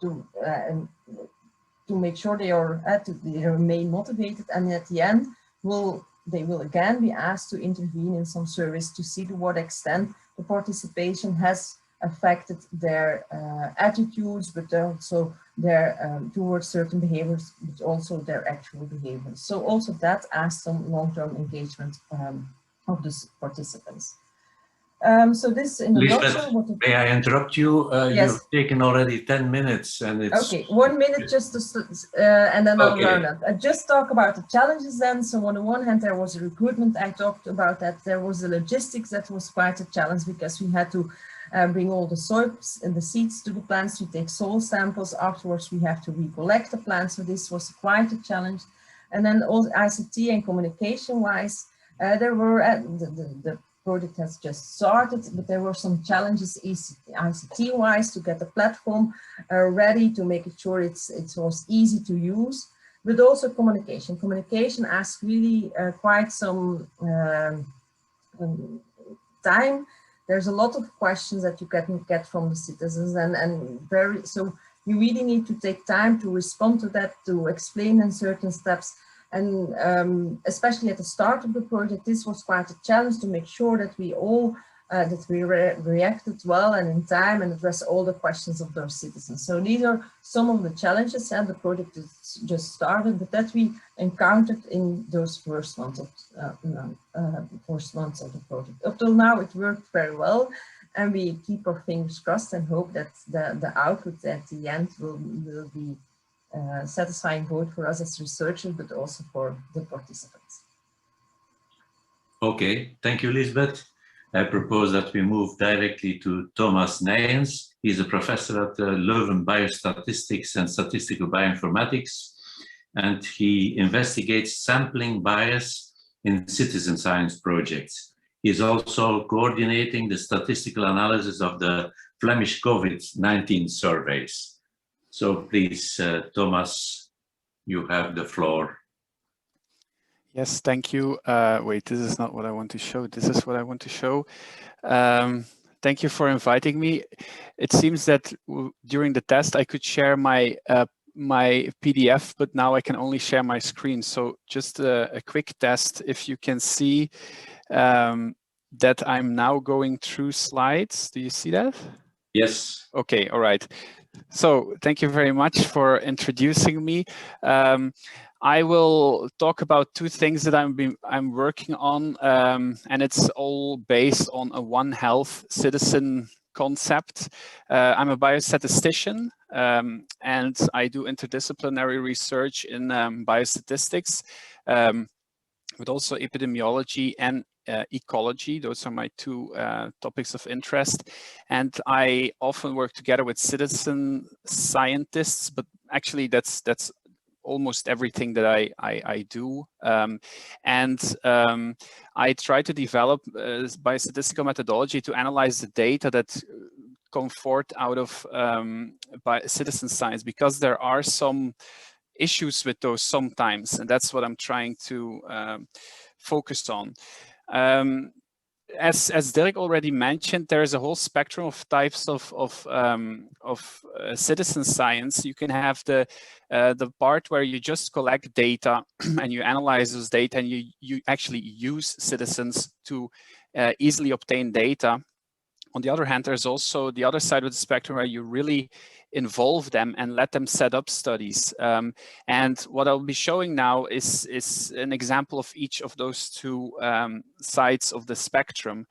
to make sure they remain motivated. And at the end, they will again be asked to intervene in some surveys to see to what extent the participation has affected their attitudes, but also their towards certain behaviors, but also their actual behaviors. So also that asks some long-term engagement of the participants. So this in a nutshell. May I interrupt you? Yes. You've taken already 10 minutes and it's... Okay, 1 minute just to, and then I'll learn that. I just talk about the challenges then. So on the one hand, there was a recruitment, I talked about that. There was the logistics that was quite a challenge because we had to bring all the soils and the seeds to the plants. We take soil samples. Afterwards, we have to recollect the plants. So this was quite a challenge. And then all ICT and communication wise, there were the project has just started, but there were some challenges ICT-wise to get the platform ready, to make sure it was easy to use, but also communication. Communication asks really quite some time. There's a lot of questions that you can get from the citizens, and so you really need to take time to respond to that, to explain in certain steps. And especially at the start of the project, this was quite a challenge to make sure that we all reacted well and in time and address all the questions of those citizens. So these are some of the challenges, and the project is just started, but that we encountered in those first months of the project. Up till now, it worked very well, and we keep our fingers crossed and hope that the output at the end will be satisfying both for us as researchers, but also for the participants. Okay, thank you, Lisbeth. I propose that we move directly to Thomas Nijens. He's a professor at Leuven Biostatistics and Statistical Bioinformatics, and he investigates sampling bias in citizen science projects. He's also coordinating the statistical analysis of the Flemish COVID-19 surveys. So please, Thomas, you have the floor. Yes, thank you. Wait, this is not what I want to show. This is what I want to show. Thank you for inviting me. It seems that during the test I could share my my PDF, but now I can only share my screen. So just a quick test. If you can see that I'm now going through slides. Do you see that? Yes. Okay, all right. So thank you very much for introducing me. I will talk about two things that I'm working on, and it's all based on a One Health citizen concept. I'm a biostatistician, and I do interdisciplinary research in biostatistics, but also epidemiology and ecology. Those are my two topics of interest. And I often work together with citizen scientists, but actually that's almost everything that I do. I try to develop biostatistical methodology to analyze the data that come forth out of citizen science, because there are some issues with those sometimes, and that's what I'm trying to focus on. As Dirk already mentioned, there is a whole spectrum of types of citizen science. You can have the part where you just collect data and you analyze those data, and you actually use citizens to easily obtain data. On the other hand, there's also the other side of the spectrum where you really involve them and let them set up studies. And what I'll be showing now is an example of each of those two sides of the spectrum.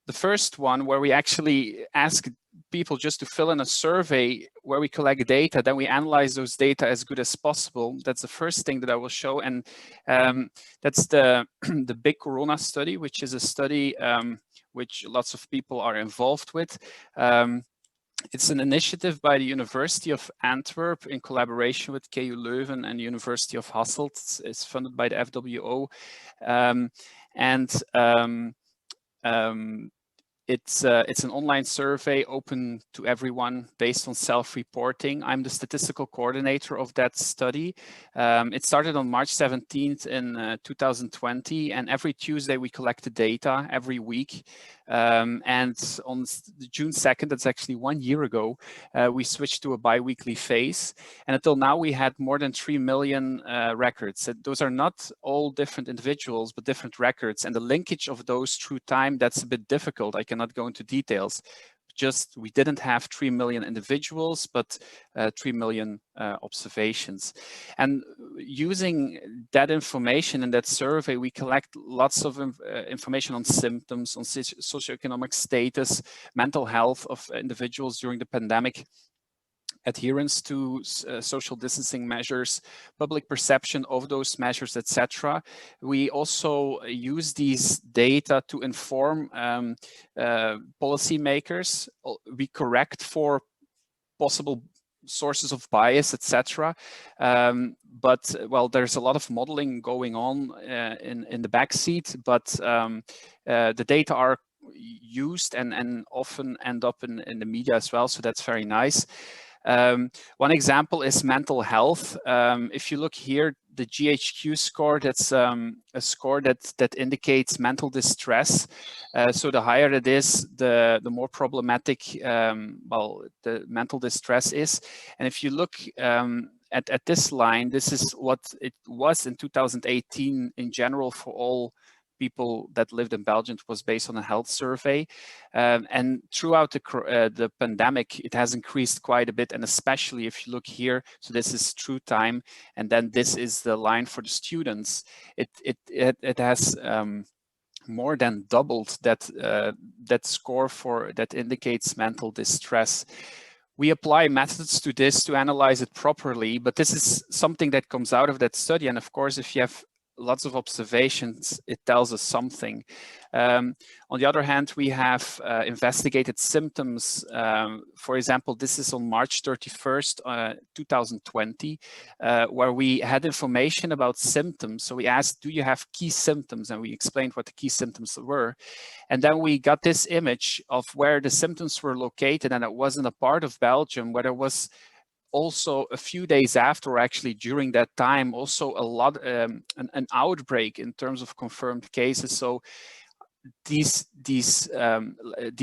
The first one, where we actually ask people just to fill in a survey where we collect data, then we analyze those data as good as possible. That's the first thing that I will show. And that's the Big Corona study, which is a study which lots of people are involved with. It's an initiative by the University of Antwerp in collaboration with KU Leuven and the University of Hasselt. It's funded by the FWO. It's an online survey open to everyone based on self-reporting. I'm the statistical coordinator of that study. It started on March 17th in 2020, and every Tuesday we collect the data every week. And on June 2nd, that's actually 1 year ago, we switched to a bi-weekly phase. And until now, we had more than 3 million records. Those are not all different individuals, but different records. And the linkage of those through time, that's a bit difficult. I cannot go into details. Just we didn't have 3 million individuals, but 3 million observations. And using that information in that survey, we collect lots of information on symptoms, on socioeconomic status, mental health of individuals during the pandemic, adherence to social distancing measures, public perception of those measures, etc. We also use these data to inform policymakers. We correct for possible sources of bias, etc. But well, there's a lot of modeling going on in the backseat, but the data are used and often end up in the media as well, so that's very nice. One example is mental health. If you look here, the GHQ score, that's a score that indicates mental distress. So the higher it is, the more problematic well, the mental distress is. And if you look at this line, this is what it was in 2018 in general for all people that lived in Belgium. It was based on a health survey, and throughout the pandemic it has increased quite a bit, and especially if you look here, so this is true time, and then this is the line for the students. It has more than doubled that that score for that indicates mental distress. We apply methods to this to analyze it properly, but this is something that comes out of that study. And of course, if you have lots of observations, it tells us something. On the other hand, we have investigated symptoms. For example, this is on March 31st, 2020, where we had information about symptoms. So we asked, do you have key symptoms? And we explained what the key symptoms were. And then we got this image of where the symptoms were located, and it wasn't a part of Belgium where there was also a few days after, or actually during that time, also a lot, an outbreak in terms of confirmed cases. So these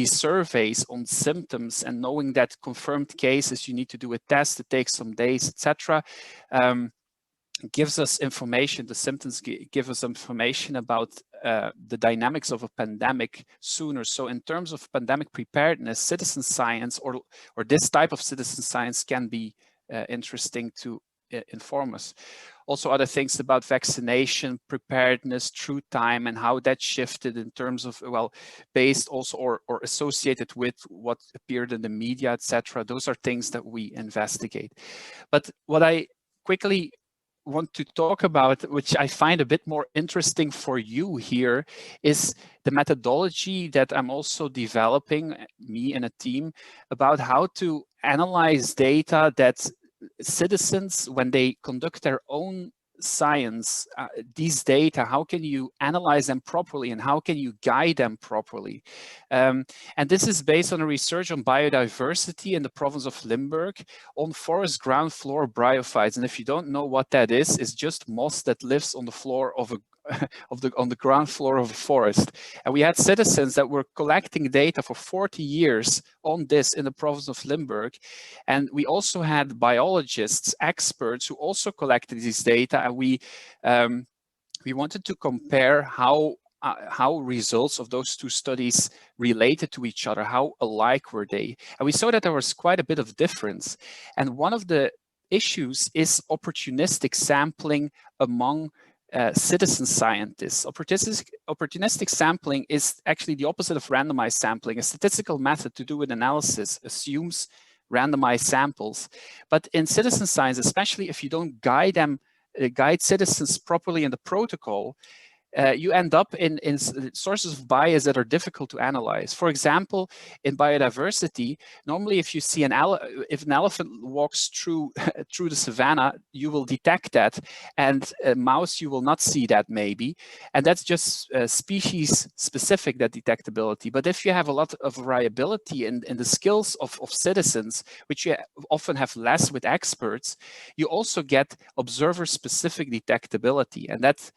surveys on symptoms, and knowing that confirmed cases, you need to do a test, it takes some days, etc., gives us information. The symptoms give us information about the dynamics of a pandemic sooner. So in terms of pandemic preparedness, citizen science or this type of citizen science can be interesting to inform us. Also other things about vaccination, preparedness, through time, and how that shifted in terms of, well, based also or associated with what appeared in the media, etc. Those are things that we investigate. But what I quickly want to talk about, which I find a bit more interesting for you here, is the methodology that I'm also developing, me and a team, about how to analyze data that citizens, when they conduct their own science, these data, how can you analyze them properly and how can you guide them properly? And this is based on a research on biodiversity in the province of Limburg on forest ground floor bryophytes. And if you don't know what that is, it's just moss that lives on the floor of a on the ground floor of a forest. And we had citizens that were collecting data for 40 years on this in the province of Limburg. And we also had biologists, experts who also collected these data. And we wanted to compare how results of those two studies related to each other, how alike were they. And we saw that there was quite a bit of difference. And one of the issues is opportunistic sampling among citizen scientists. Opportunistic sampling is actually the opposite of randomized sampling. A statistical method to do an analysis assumes randomized samples. But in citizen science, especially if you don't guide citizens properly in the protocol, you end up in sources of bias that are difficult to analyze. For example, in biodiversity, normally if you see if an elephant walks through the savannah, you will detect that, and a mouse you will not see that maybe, and that's just species specific, that detectability. But if you have a lot of variability in the skills of citizens, which you often have less with experts, you also get observer specific detectability, and that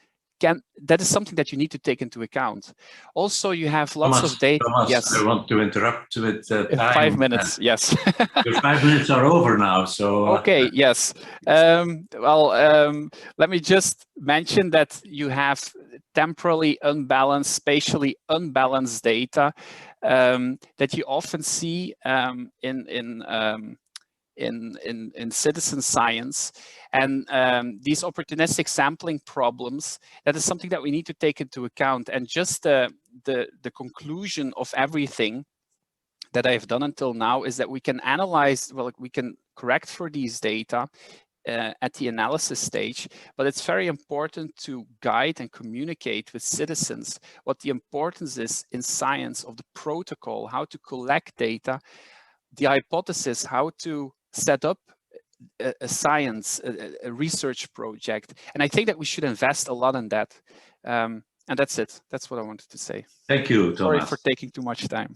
is something that you need to take into account. Also, you have lots of data. Thomas, yes. I want to interrupt with time. 5 minutes, yes. Your 5 minutes are over now, so... Okay, yes. Let me just mention that you have temporally unbalanced, spatially unbalanced data that you often see in citizen science, and these opportunistic sampling problems, that is something that we need to take into account. And just the conclusion of everything that I've done until now is that we can analyze, well, we can correct for these data at the analysis stage, but it's very important to guide and communicate with citizens what the importance is in science of the protocol, how to collect data, the hypothesis, how to set up a science, a research project. And I think that we should invest a lot in that. And that's it. That's what I wanted to say. Thank you, Thomas. Sorry for taking too much time.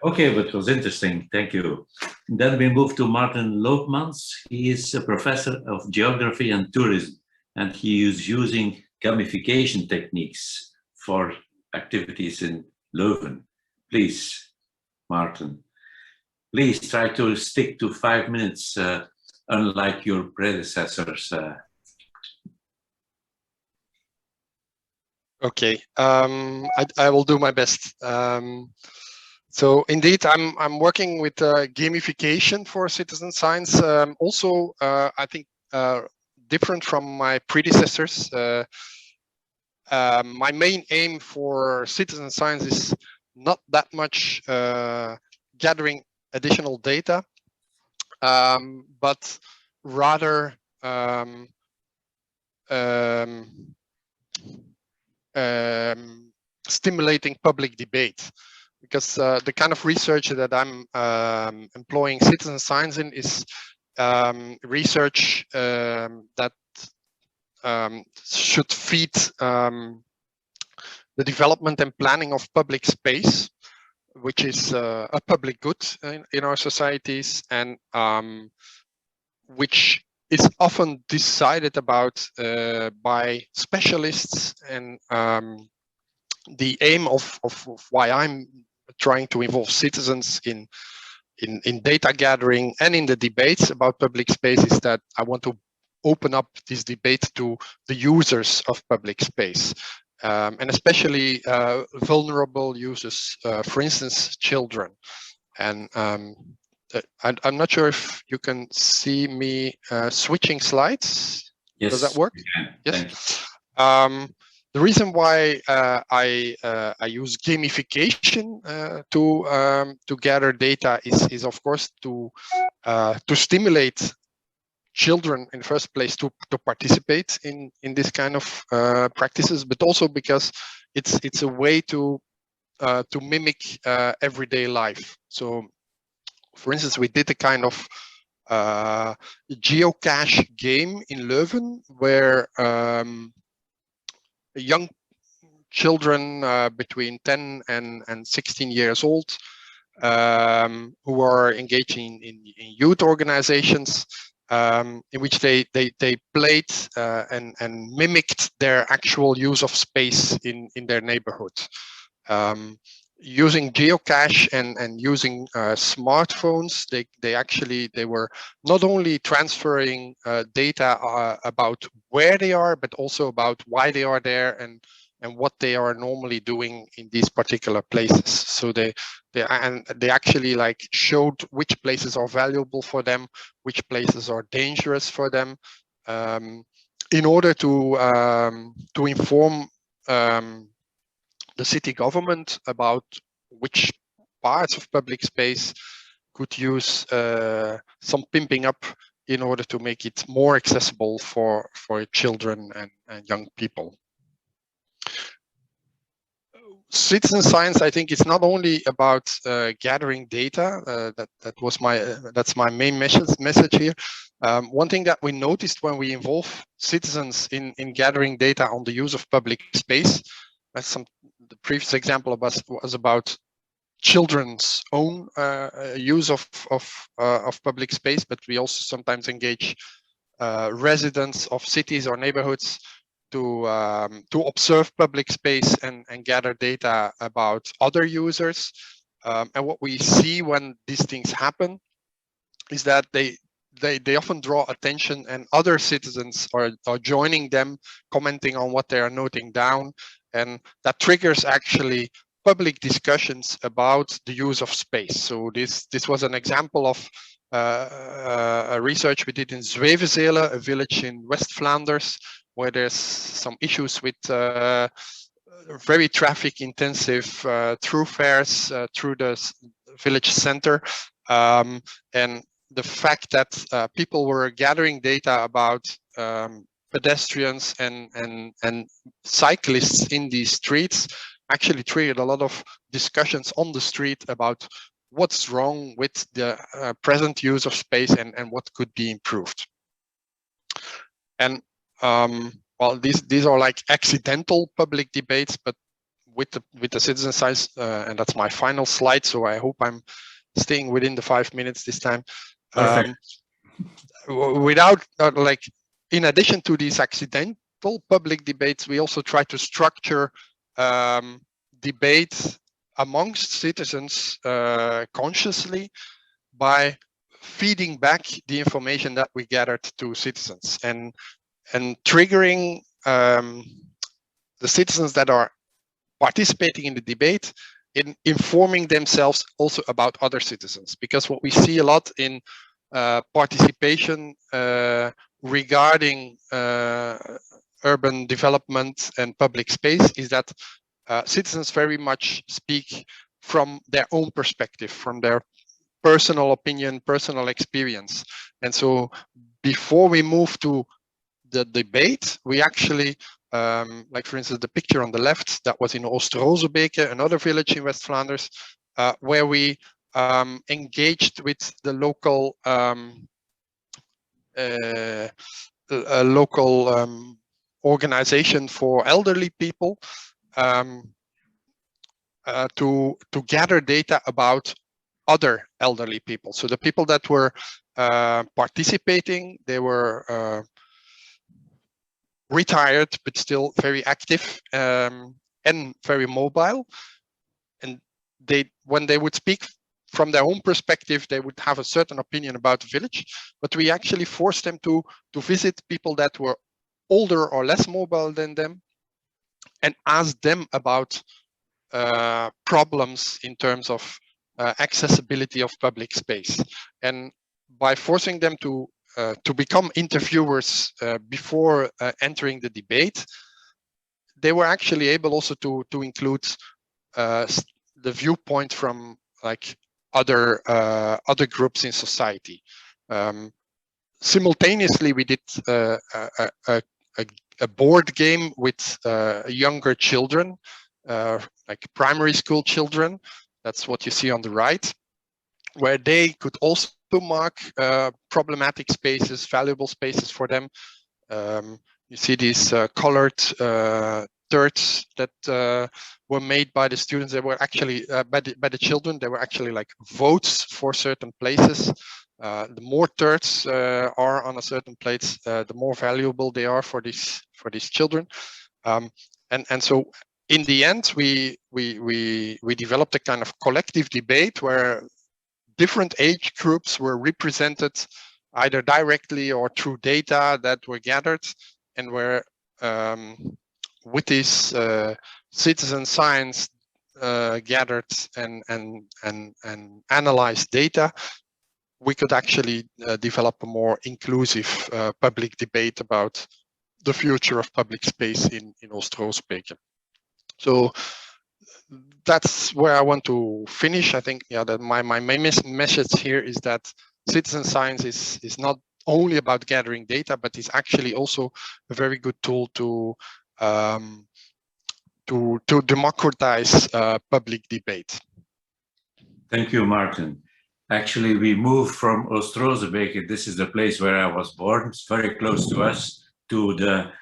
Okay, but it was interesting. Thank you. Then we move to Martin Loopmans. He is a professor of geography and tourism, and he is using gamification techniques for activities in Leuven. Please, Martin, please try to stick to 5 minutes, unlike your predecessors. Okay, I will do my best. So indeed, I'm working with gamification for citizen science. Also, I think different from my predecessors. My main aim for citizen science is not that much gathering additional data, but rather stimulating public debate, because the kind of research that I'm employing citizen science in is research that should feed the development and planning of public space, which is a public good in our societies, and which is often decided about by specialists. And the aim of why I'm trying to involve citizens in data gathering and in the debates about public space is that I want to open up this debate to the users of public space, and especially vulnerable users, for instance, children. And I'm not sure if you can see me switching slides. Yes. Does that work? Yes. The reason why I use gamification to gather data is of course to stimulate children in the first place to participate in this kind of practices, but also because it's a way to mimic everyday life. So, for instance, we did a kind of geocache game in Leuven where young children between 10 and 16 years old who are engaging in youth organizations, in which they played and mimicked their actual use of space in their neighborhood. Using geocache and using smartphones, they were not only transferring data about where they are, but also about why they are there and what they are normally doing in these particular places. So they actually like showed which places are valuable for them, which places are dangerous for them, in order to inform the city government about which parts of public space could use some pimping up in order to make it more accessible for children and young people. Citizen science, I think, it's not only about gathering data. That's my main message here. One thing that we noticed when we involve citizens in gathering data on the use of public space, the previous example was about children's own use of public space, but we also sometimes engage residents of cities or neighborhoods to observe public space and gather data about other users. And what we see when these things happen is that they often draw attention, and other citizens are joining them, commenting on what they are noting down, and that triggers actually public discussions about the use of space. So this was an example of a research we did in Zwevenzele, a village in West Flanders, where there's some issues with very traffic intensive thoroughfares through the village center, and the fact that people were gathering data about pedestrians and cyclists in these streets actually triggered a lot of discussions on the street about what's wrong with the present use of space and what could be improved. And well, these are like accidental public debates, but with the citizen science, and that's my final slide. So I hope I'm staying within the 5 minutes this time. Without like, in addition to these accidental public debates, we also try to structure debates amongst citizens consciously by feeding back the information that we gathered to citizens and triggering the citizens that are participating in the debate in informing themselves also about other citizens. Because what we see a lot in participation regarding urban development and public space is that citizens very much speak from their own perspective, from their personal opinion, personal experience. And so before we move to the debate, we actually, like for instance, the picture on the left, that was in Oost-Rozebeke, another village in West Flanders, where we engaged with the local organization for elderly people to gather data about other elderly people. So the people that were participating, they were retired but still very active and very mobile. And when they would speak from their own perspective, they would have a certain opinion about the village. But we actually forced them to visit people that were older or less mobile than them and ask them about problems in terms of accessibility of public space. And by forcing them to become interviewers before entering the debate, they were actually able also to include the viewpoint from like other groups in society. Simultaneously, we did a board game with younger children, like primary school children. That's what you see on the right, where they could also mark problematic spaces, valuable spaces for them. You see these colored turds that were made by the students. They were actually by the children. They were actually like votes for certain places. The more turds are on a certain place, the more valuable they are for these children. And so in the end, we developed a kind of collective debate where different age groups were represented either directly or through data that were gathered, and where with this citizen science gathered and analyzed data, we could actually develop a more inclusive public debate about the future of public space in Oost-Rozebeke. So that's where I want to finish. I think, yeah, that my main message here is that citizen science is not only about gathering data, but it's actually also a very good tool to democratize public debate. Thank you, Martin. Actually, we moved from Oost-Rozebeke. This is the place where I was born. It's very close to us, to the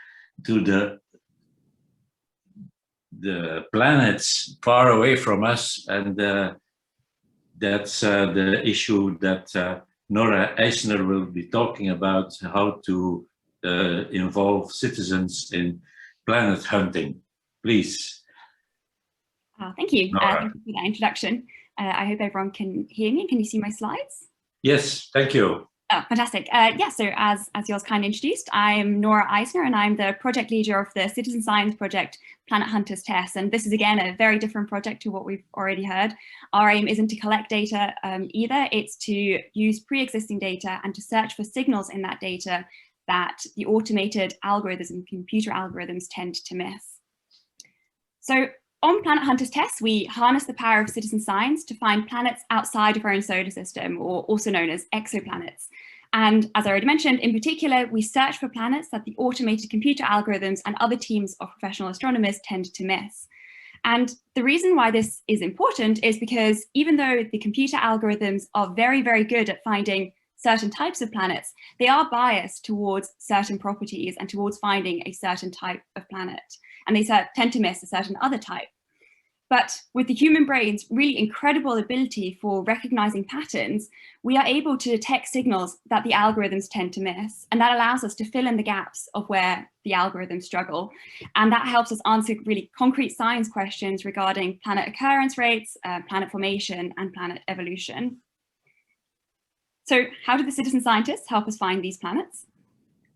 planets far away from us, and that's the issue that Nora Eisner will be talking about, how to involve citizens in planet hunting. Please. Thank you. Thank you for that introduction. I hope everyone can hear me. Can you see my slides? Yes, thank you. Oh, fantastic. Yeah, so as yours kindly introduced, I'm Nora Eisner, and I'm the project leader of the citizen science project Planet Hunters Test. And this is, again, a very different project to what we've already heard. Our aim isn't to collect data either. It's to use pre-existing data and to search for signals in that data that the automated algorithms and computer algorithms tend to miss. So on Planet Hunters Test, we harness the power of citizen science to find planets outside of our own solar system, or also known as exoplanets. And as I already mentioned, in particular, we search for planets that the automated computer algorithms and other teams of professional astronomers tend to miss. And the reason why this is important is because even though the computer algorithms are very, very good at finding certain types of planets, they are biased towards certain properties and towards finding a certain type of planet. And they tend to miss a certain other type. But with the human brain's really incredible ability for recognizing patterns, we are able to detect signals that the algorithms tend to miss. And that allows us to fill in the gaps of where the algorithms struggle. And that helps us answer really concrete science questions regarding planet occurrence rates, planet formation, and planet evolution. So how do the citizen scientists help us find these planets?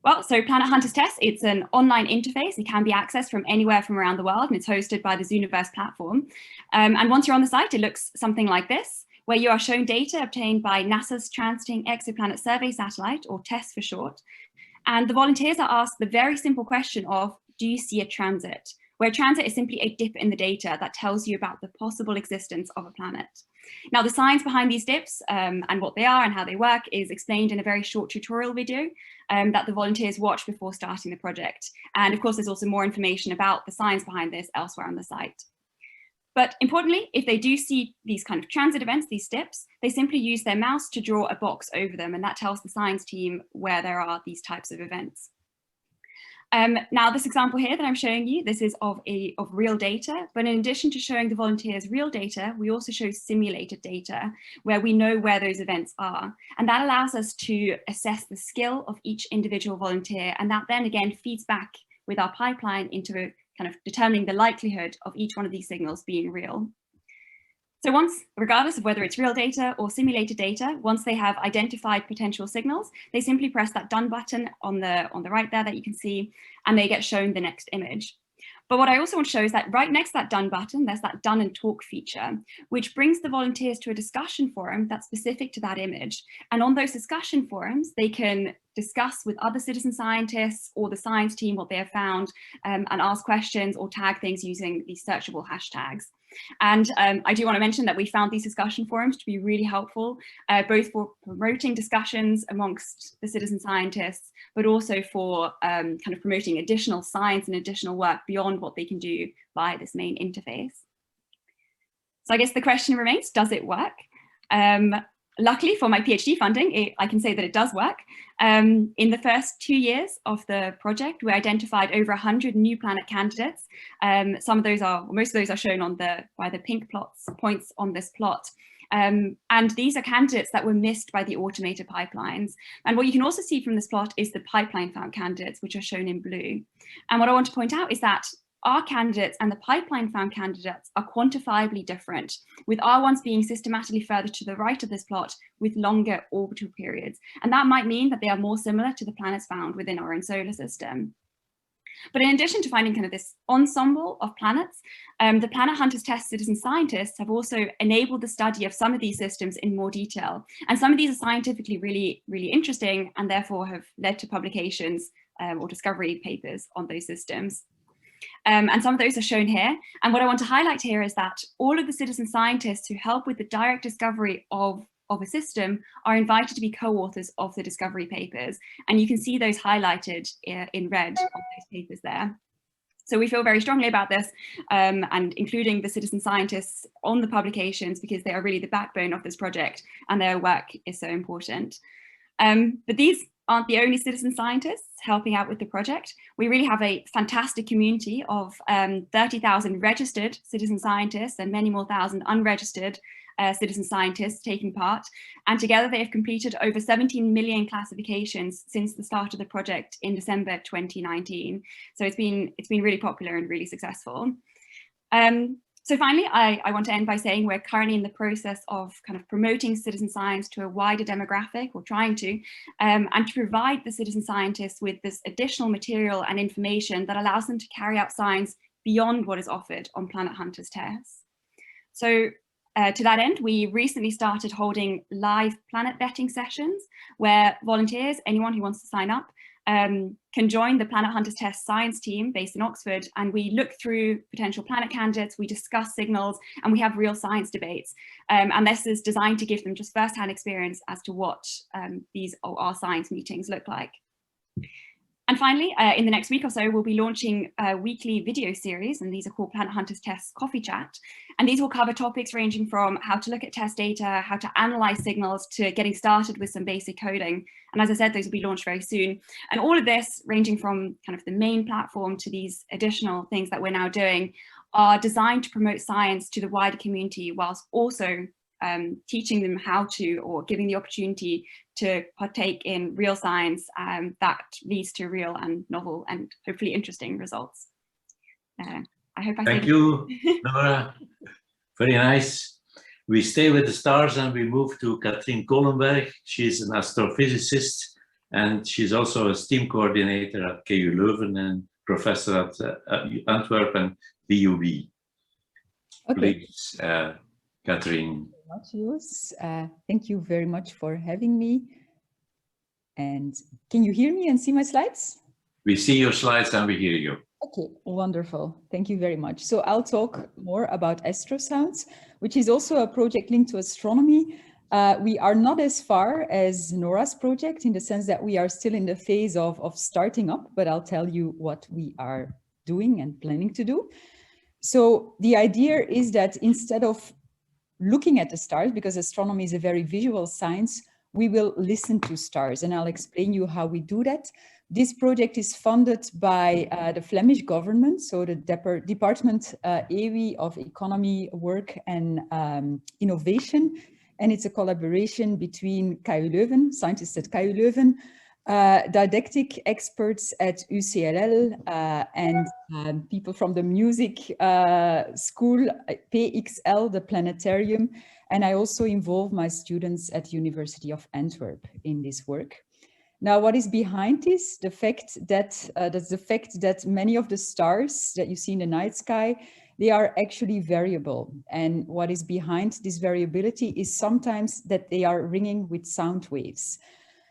Well, so Planet Hunters Test, it's an online interface. It can be accessed from anywhere from around the world, and it's hosted by the Zooniverse platform. And once you're on the site, it looks something like this, where you are shown data obtained by NASA's Transiting Exoplanet Survey Satellite, or TESS for short. And the volunteers are asked the very simple question of, do you see a transit? Where transit is simply a dip in the data that tells you about the possible existence of a planet. Now, the science behind these dips and what they are and how they work is explained in a very short tutorial video that the volunteers watch before starting the project. And of course, there's also more information about the science behind this elsewhere on the site. But importantly, if they do see these kind of transit events, these dips, they simply use their mouse to draw a box over them, and that tells the science team where there are these types of events. Now, this example here that I'm showing you, this is of real data, but in addition to showing the volunteers real data, we also show simulated data where we know where those events are. And that allows us to assess the skill of each individual volunteer. And that then again feeds back with our pipeline into kind of determining the likelihood of each one of these signals being real. So once, regardless of whether it's real data or simulated data, once they have identified potential signals, they simply press that done button on the right there that you can see, and they get shown the next image. But what I also want to show is that right next to that done button, there's that done and talk feature, which brings the volunteers to a discussion forum that's specific to that image. And on those discussion forums, they can discuss with other citizen scientists or the science team what they have found and ask questions or tag things using these searchable hashtags. And I do want to mention that we found these discussion forums to be really helpful, both for promoting discussions amongst the citizen scientists, but also for kind of promoting additional science and additional work beyond what they can do via this main interface. So I guess the question remains, does it work? Luckily for my PhD funding, I can say that it does work. In the first 2 years of the project, we identified over 100 new planet candidates. Some of those are, most of those are shown by the pink points on this plot. And these are candidates that were missed by the automated pipelines. And what you can also see from this plot is the pipeline found candidates, which are shown in blue. And what I want to point out is that our candidates and the pipeline found candidates are quantifiably different, with our ones being systematically further to the right of this plot with longer orbital periods. And that might mean that they are more similar to the planets found within our own solar system. But in addition to finding kind of this ensemble of planets, the Planet Hunters Test citizen scientists have also enabled the study of some of these systems in more detail. And some of these are scientifically really, really interesting and therefore have led to publications or discovery papers on those systems. And some of those are shown here. And what I want to highlight here is that all of the citizen scientists who help with the direct discovery of a system are invited to be co-authors of the discovery papers. And you can see those highlighted in red on those papers there. So we feel very strongly about this and including the citizen scientists on the publications because they are really the backbone of this project and their work is so important. But these aren't the only citizen scientists helping out with the project. We really have a fantastic community of 30,000 registered citizen scientists and many more thousand unregistered citizen scientists taking part. And together they have completed over 17 million classifications since the start of the project in December 2019. So it's been really popular and really successful. So finally, I want to end by saying we're currently in the process of kind of promoting citizen science to a wider demographic, or trying to, and to provide the citizen scientists with this additional material and information that allows them to carry out science beyond what is offered on Planet Hunters Tests. So to that end, we recently started holding live planet vetting sessions where volunteers, anyone who wants to sign up, can join the Planet Hunters Test science team based in Oxford, and we look through potential planet candidates, we discuss signals, and we have real science debates. And this is designed to give them just first-hand experience as to what our science meetings look like. And finally, in the next week or so, we'll be launching a weekly video series, and these are called Planet Hunters Test Coffee Chat. And these will cover topics ranging from how to look at test data, how to analyze signals, to getting started with some basic coding. And as I said, those will be launched very soon. And all of this, ranging from kind of the main platform to these additional things that we're now doing, are designed to promote science to the wider community, whilst also teaching them how to, or giving the opportunity to partake in real science that leads to real and novel and hopefully interesting results. I hope I Thank you, Nora. Very nice. We stay with the stars and we move to Kathleen Kollenberg. She's an astrophysicist and she's also a STEAM coordinator at KU Leuven and professor at Antwerp and VUB. Okay. Please, Kathleen. Thank you very much for having me. And can you hear me and see my slides? We see your slides and we hear you. Okay, wonderful. Thank you very much. So I'll talk more about Astrosounds, which is also a project linked to astronomy. We are not as far as Nora's project in the sense that we are still in the phase of starting up, but I'll tell you what we are doing and planning to do. So the idea is that instead of looking at the stars, because astronomy is a very visual science, we will listen to stars, and I'll explain you how we do that. This project is funded by the Flemish government, so the Department EWI of Economy, Work and Innovation, and it's a collaboration between KU Leuven, scientists at KU Leuven, didactic experts at UCLL and people from the music school, PXL, the planetarium, and I also involve my students at University of Antwerp in this work. Now, what is behind this? The fact that many of the stars that you see in the night sky, they are actually variable. And what is behind this variability is sometimes that they are ringing with sound waves.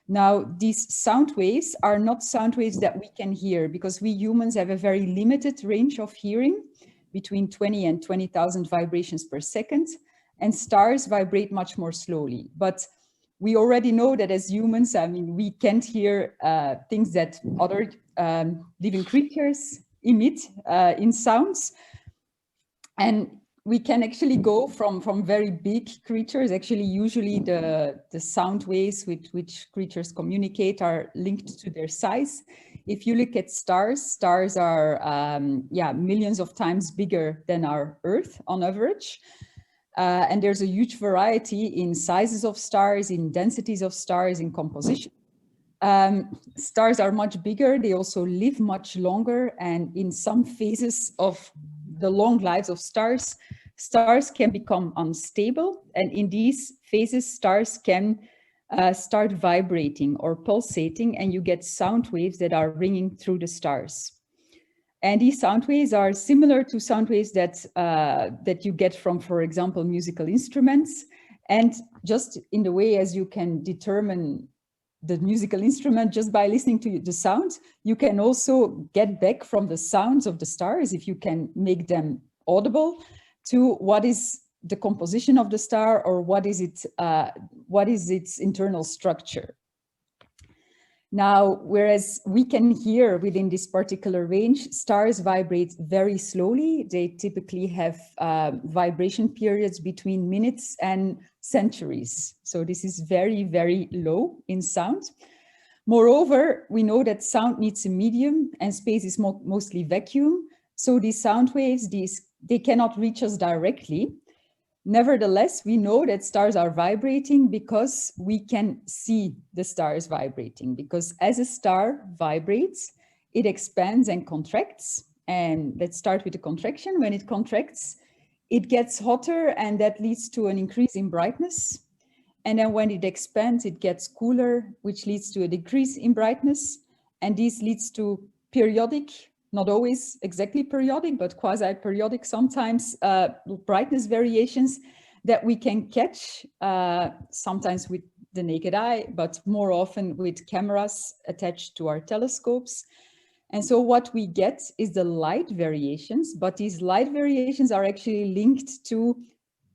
Now, these sound waves are not sound waves that we can hear because we humans have a very limited range of hearing, between 20 and 20,000 vibrations per second, and stars vibrate much more slowly. But we already know that as humans, I mean, we can't hear things that other living creatures emit in sounds. And we can actually go from very big creatures. Actually, usually the sound waves with which creatures communicate are linked to their size. If you look at stars, stars are millions of times bigger than our Earth on average. And there's a huge variety in sizes of stars, in densities of stars, in composition. Stars are much bigger. They also live much longer. And in some phases of the long lives of stars, stars can become unstable. And in these phases, stars can start vibrating or pulsating, and you get sound waves that are ringing through the stars. And these sound waves are similar to sound waves that you get from, for example, musical instruments. And just in the way as you can determine the musical instrument just by listening to the sound, you can also get back from the sounds of the stars, if you can make them audible, to what is the composition of the star, or what is its internal structure. Now, whereas we can hear within this particular range, stars vibrate very slowly. They typically have vibration periods between minutes and centuries. So this is very, very low in sound. Moreover, we know that sound needs a medium and space is mostly vacuum. So these sound waves, they cannot reach us directly. Nevertheless, we know that stars are vibrating because we can see the stars vibrating, because as a star vibrates, it expands and contracts. And let's start with the contraction. When it contracts, it gets hotter, and that leads to an increase in brightness. And then when it expands, it gets cooler, which leads to a decrease in brightness. And this leads to periodic, not always exactly periodic, but quasi-periodic sometimes, brightness variations that we can catch, sometimes with the naked eye, but more often with cameras attached to our telescopes. And so what we get is the light variations, but these light variations are actually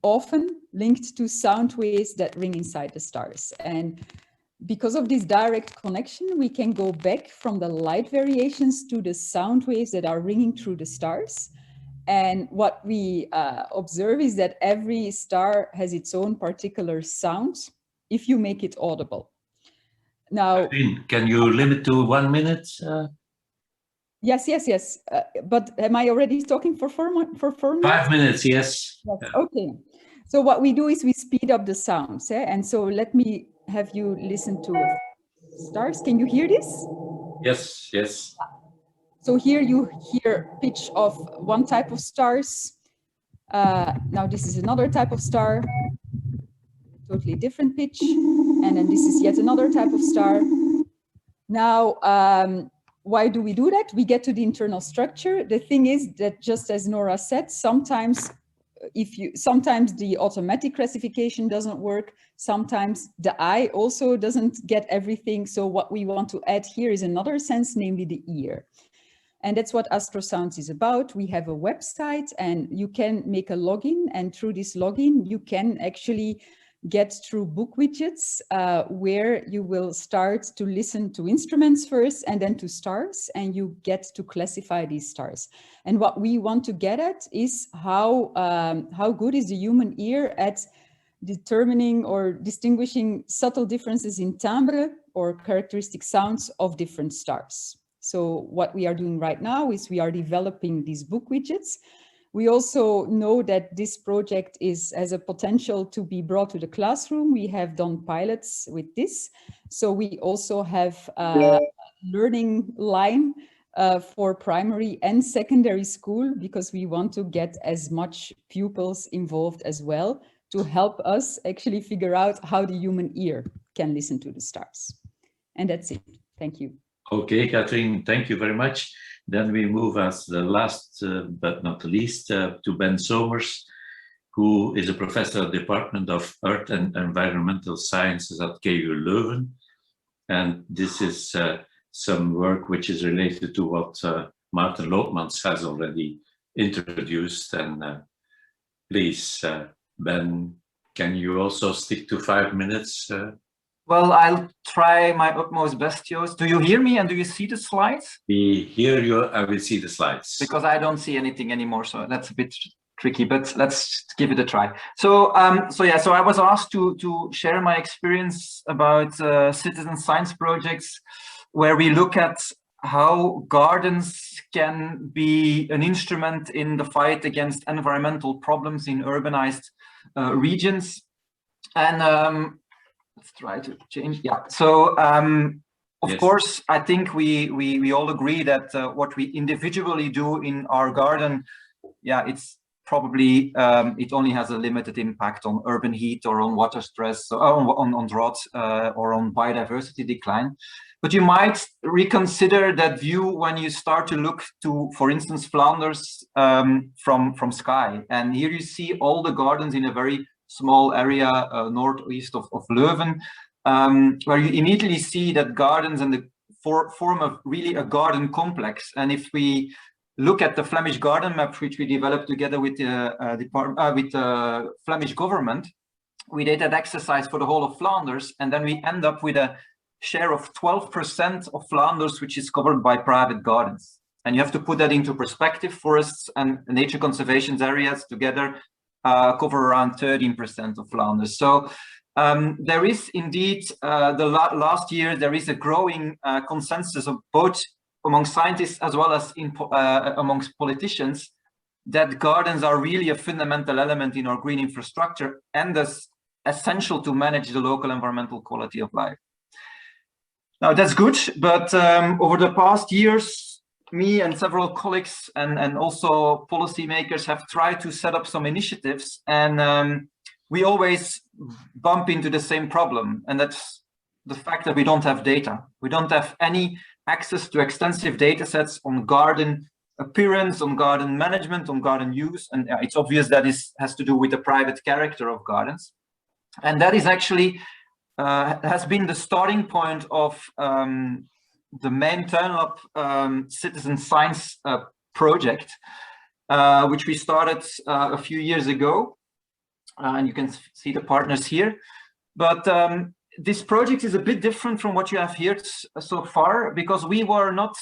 often linked to sound waves that ring inside the stars. And because of this direct connection, we can go back from the light variations to the sound waves that are ringing through the stars. And what we observe is that every star has its own particular sound if you make it audible. Now, can you limit to 1 minute? Yes. But am I already talking for 4 minutes? 5 minutes, yes. Yes. Okay. So what we do is we speed up the sounds. And so let me have you listen to stars. Can you hear this? Yes, yes. So here you hear pitch of one type of stars. Now this is another type of star, totally different pitch. And then this is yet another type of star. Now, why do we do that? We get to the internal structure. The thing is that, just as Nora said, sometimes the automatic classification doesn't work. Sometimes the eye also doesn't get everything. So what we want to add here is another sense, namely the ear. And that's what Astrosounds is about. We have a website and you can make a login, and through this login, you can actually get through book widgets where you will start to listen to instruments first and then to stars, and you get to classify these stars. And what we want to get at is how good is the human ear at determining or distinguishing subtle differences in timbre or characteristic sounds of different stars. So what we are doing right now is we are developing these book widgets. We also know that this project has a potential to be brought to the classroom. We have done pilots with this. So we also have a learning line for primary and secondary school, because we want to get as much pupils involved as well to help us actually figure out how the human ear can listen to the stars. And that's it. Thank you. Okay, Kathleen, thank you very much. Then we move as the last, but not the least, to Ben Somers, who is a professor at the Department of Earth and Environmental Sciences at KU Leuven. And this is some work which is related to what Maarten Loopmans has already introduced. And please, Ben, can you also stick to 5 minutes? Well, I'll try my utmost best, Joost. Do you hear me and do you see the slides? We hear you and we see the slides. Because I don't see anything anymore, so that's a bit tricky, but let's give it a try. So I was asked to share my experience about citizen science projects where we look at how gardens can be an instrument in the fight against environmental problems in urbanized regions. And let's try to change. Yeah. So of course, I think we all agree that what we individually do in our garden, yeah, it's probably it only has a limited impact on urban heat or on water stress, or on drought or on biodiversity decline. But you might reconsider that view when you start to look to, for instance, Flanders from sky. And here you see all the gardens in a very small area northeast of Leuven, where you immediately see that gardens and form of really a garden complex. And if we look at the Flemish garden map, which we developed together with the Flemish government, we did that exercise for the whole of Flanders, and then we end up with a share of 12% of Flanders, which is covered by private gardens. And you have to put that into perspective. Forests and nature conservation areas together cover around 13% of Flanders. So there is indeed, last year, there is a growing consensus of both among scientists as well as amongst politicians that gardens are really a fundamental element in our green infrastructure and thus essential to manage the local environmental quality of life. Now that's good, but over the past years, me and several colleagues and also policymakers have tried to set up some initiatives, and we always bump into the same problem, and that's the fact that we don't have data. We don't have any access to extensive data sets on garden appearance, on garden management, on garden use, and it's obvious that this has to do with the private character of gardens. And that is actually has been the starting point of the main turn-up citizen science project, which we started a few years ago, and you can see the partners here. But this project is a bit different from what you have heard so far, because we were not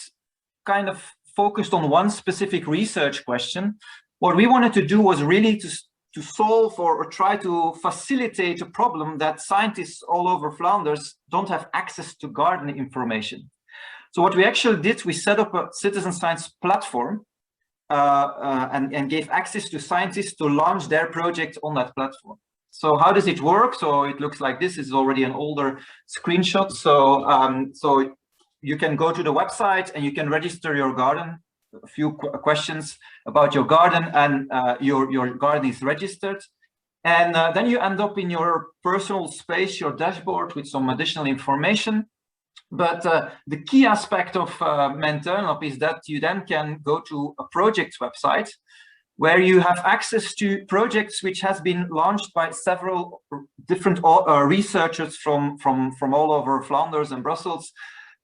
kind of focused on one specific research question. What we wanted to do was really to solve or try to facilitate a problem that scientists all over Flanders don't have access to garden information. So what we actually did, we set up a citizen science platform and gave access to scientists to launch their project on that platform. So how does it work? So it looks like this is already an older screenshot. So, so you can go to the website and you can register your garden, a few questions about your garden, and your garden is registered. And then you end up in your personal space, your dashboard, with some additional information. But the key aspect of Menturnlab is that you then can go to a project website where you have access to projects which has been launched by several different researchers from all over Flanders and Brussels.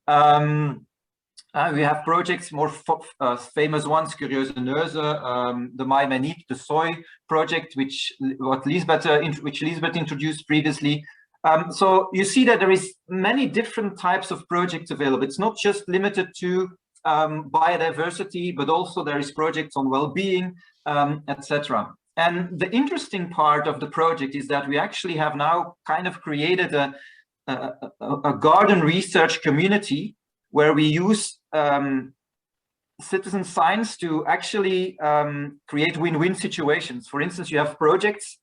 We have projects, more famous ones, Curieuze Neuze, the My Manique, the Soy project, which Lisbeth introduced previously. So you see that there is many different types of projects available. It's not just limited to biodiversity, but also there is projects on well-being, etc. And the interesting part of the project is that we actually have now kind of created a garden research community where we use citizen science to actually create win-win situations. For instance, you have projects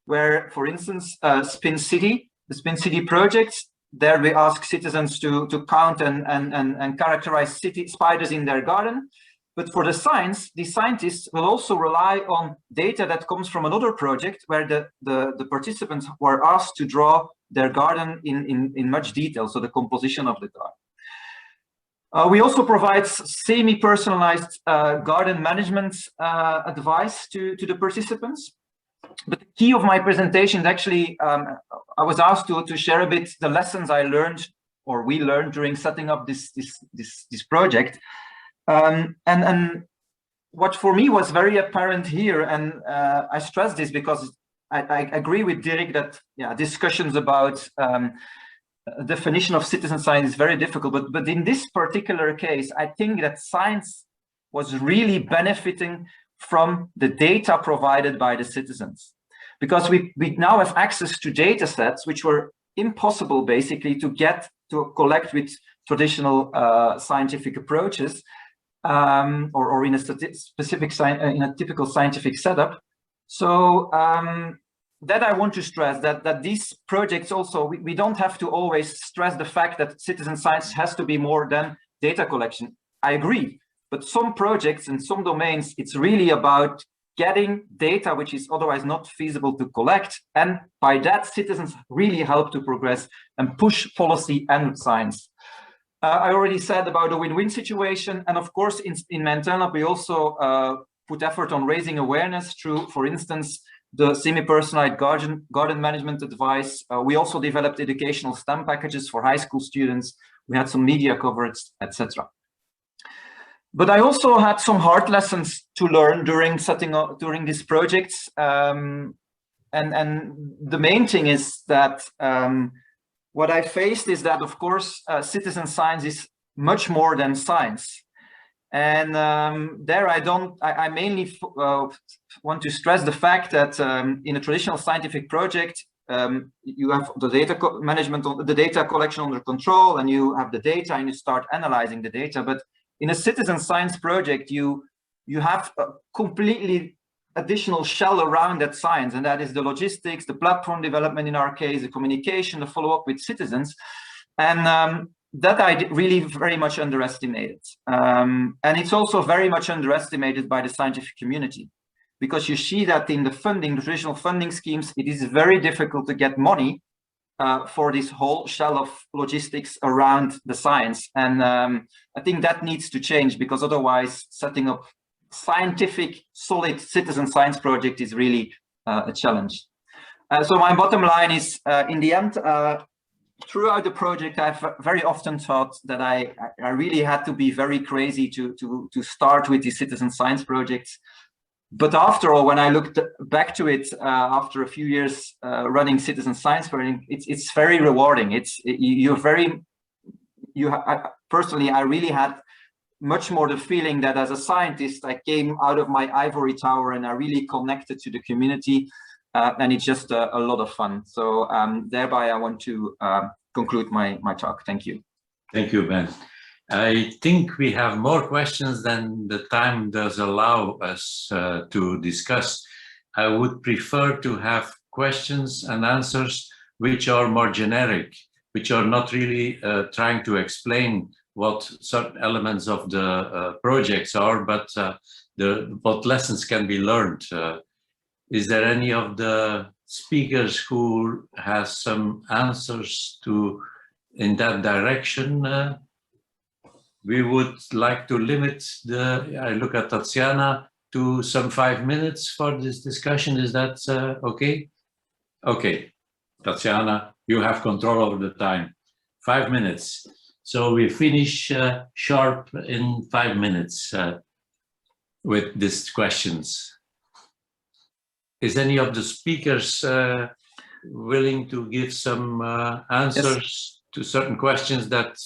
where, for instance, Spin City, the Spin City projects, there we ask citizens to count and characterize spiders in their garden. But for the scientists will also rely on data that comes from another project where the participants were asked to draw their garden in much detail, so the composition of the garden. We also provide semi-personalized garden management advice to the participants. But the key of my presentation is actually, I was asked to share a bit the lessons I learned, or we learned, during setting up this project. And what for me was very apparent here, and I stress this because I agree with Dirk that discussions about definition of citizen science is very difficult, but in this particular case, I think that science was really benefiting from the data provided by the citizens, because we now have access to data sets which were impossible basically to collect with traditional scientific approaches, or in a typical scientific setup. So that I want to stress that these projects also, we don't have to always stress the fact that citizen science has to be more than data collection. I agree, but some projects and some domains, it's really about getting data which is otherwise not feasible to collect, and by that citizens really help to progress and push policy and science. I already said about a win-win situation, and of course in Menturnlab we also put effort on raising awareness through, for instance, the semi-personalized garden management advice. We also developed educational STEM packages for high school students. We had some media coverage, etc. But I also had some hard lessons to learn during these projects. And the main thing is that what I faced is that, of course, citizen science is much more than science. And there I mainly want to stress the fact that in a traditional scientific project, you have the data management, the data collection under control, and you have the data and you start analyzing the data. But in a citizen science project, you have a completely additional shell around that science, and that is the logistics, the platform development in our case, the communication, the follow-up with citizens. And that I really very much underestimated. And it's also very much underestimated by the scientific community, because you see that in the traditional funding schemes, it is very difficult to get money for this whole shell of logistics around the science. And I think that needs to change, because otherwise setting up scientific, solid citizen science project is really a challenge. So my bottom line is, in the end, throughout the project, I've very often thought that I really had to be very crazy to start with these citizen science projects. But after all, when I looked back to it after a few years running citizen science project, it's very rewarding. Personally, I really had much more the feeling that as a scientist, I came out of my ivory tower and I really connected to the community, and it's just a lot of fun. So thereby, I want to conclude my talk. Thank you. Thank you, Ben. I think we have more questions than the time does allow us to discuss. I would prefer to have questions and answers which are more generic, which are not really trying to explain what certain elements of the projects are, but what lessons can be learned. Is there any of the speakers who has some answers in that direction? We would like to limit I look at Tatiana, to some 5 minutes for this discussion. Is that okay? Okay, Tatiana, you have control over the time. 5 minutes. So we finish sharp in 5 minutes with these questions. Is any of the speakers willing to give some answers to certain questions that...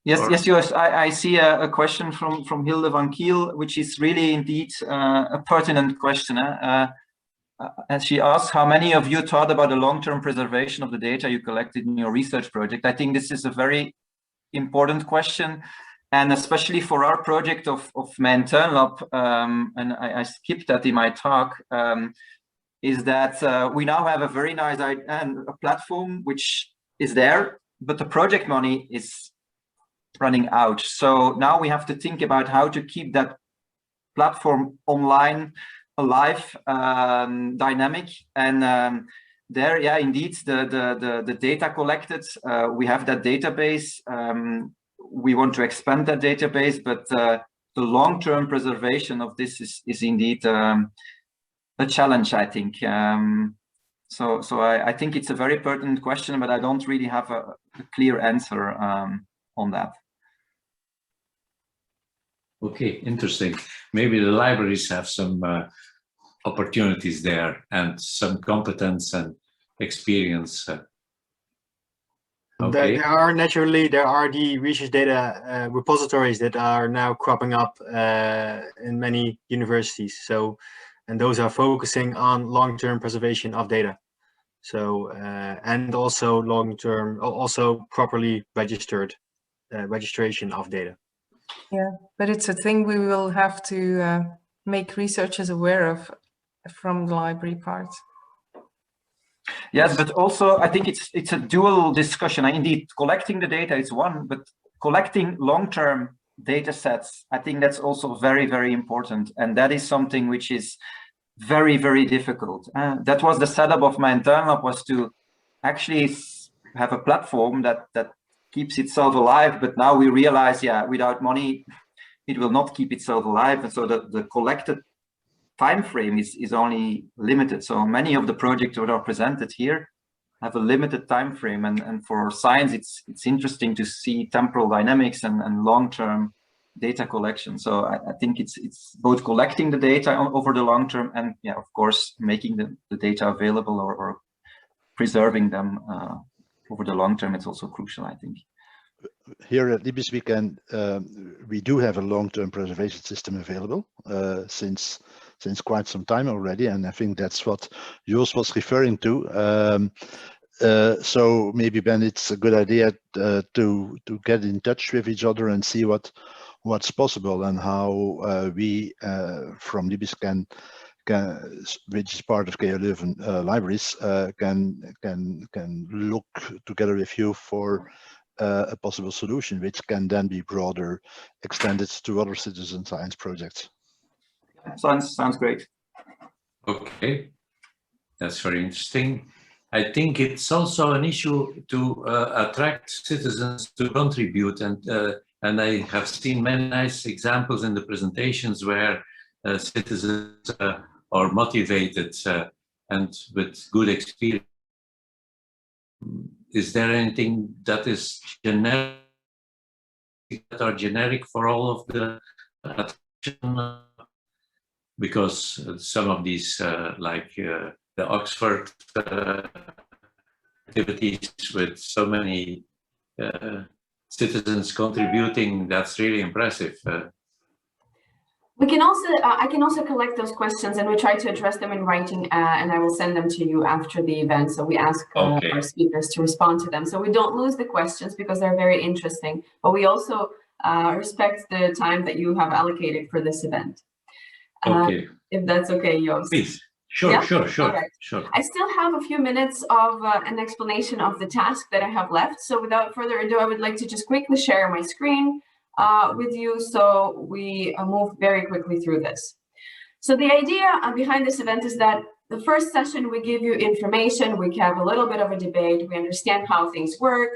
Yes, I see a question from Hilde van Kiel, which is really indeed a pertinent question. And she asks, how many of you thought about the long-term preservation of the data you collected in your research project? I think this is a very important question, and especially for our project of Mijn Tuinlab, and I skipped that in my talk, is that we now have a very nice a platform which is there, but the project money is running out. So now we have to think about how to keep that platform online, alive, dynamic, and there, yeah, indeed, the data collected, we have that database. We want to expand that database, but the long-term preservation of this is indeed a challenge, I think. So I think it's a very pertinent question, but I don't really have a clear answer on that. Okay, interesting. Maybe the libraries have some opportunities there and some competence and experience. Okay. There are the research data repositories that are now cropping up in many universities. So, and those are focusing on long-term preservation of data. So, and also long-term, also properly registered registration of data. Yeah, but it's a thing we will have to make researchers aware of from the library part. Yes, but also I think it's a dual discussion. Indeed, collecting the data is one, but collecting long-term data sets, I think that's also very, very important. And that is something which is very, very difficult. That was the setup of Mijn Tuinlab, was to actually have a platform that keeps itself alive, but now we realize, yeah, without money, it will not keep itself alive. And so the collected time frame is only limited. So many of the projects that are presented here have a limited time frame. And for science, it's interesting to see temporal dynamics and long-term data collection. So I think it's both collecting the data over the long term and, yeah, of course, making the data available or preserving them over the long term. It's also crucial, I think. Here at Libis, we do have a long-term preservation system available since quite some time already, and I think that's what Joost was referring to. So maybe, Ben, it's a good idea to get in touch with each other and see what's possible and how we from Libis can, which is part of KU Leuven libraries, can look together with you for a possible solution, which can then be broader, extended to other citizen science projects. Sounds great. Okay, that's very interesting. I think it's also an issue to attract citizens to contribute, and I have seen many nice examples in the presentations where citizens are motivated and with good experience. Is there anything that is generic, that are generic for all of the because some of these, like the Oxford activities with so many citizens contributing, that's really impressive. We can also, I can also collect those questions, and we try to address them in writing, and I will send them to you after the event. So we ask our speakers to respond to them. So we don't lose the questions because they're very interesting, but we also respect the time that you have allocated for this event. Okay. If that's okay, Joost. Please. Sure, yeah? sure. Right. Sure. I still have a few minutes of an explanation of the task that I have left. So without further ado, I would like to just quickly share my screen with you, so we move very quickly through this. So the idea behind this event is that the first session, we give you information, we have a little bit of a debate, we understand how things work,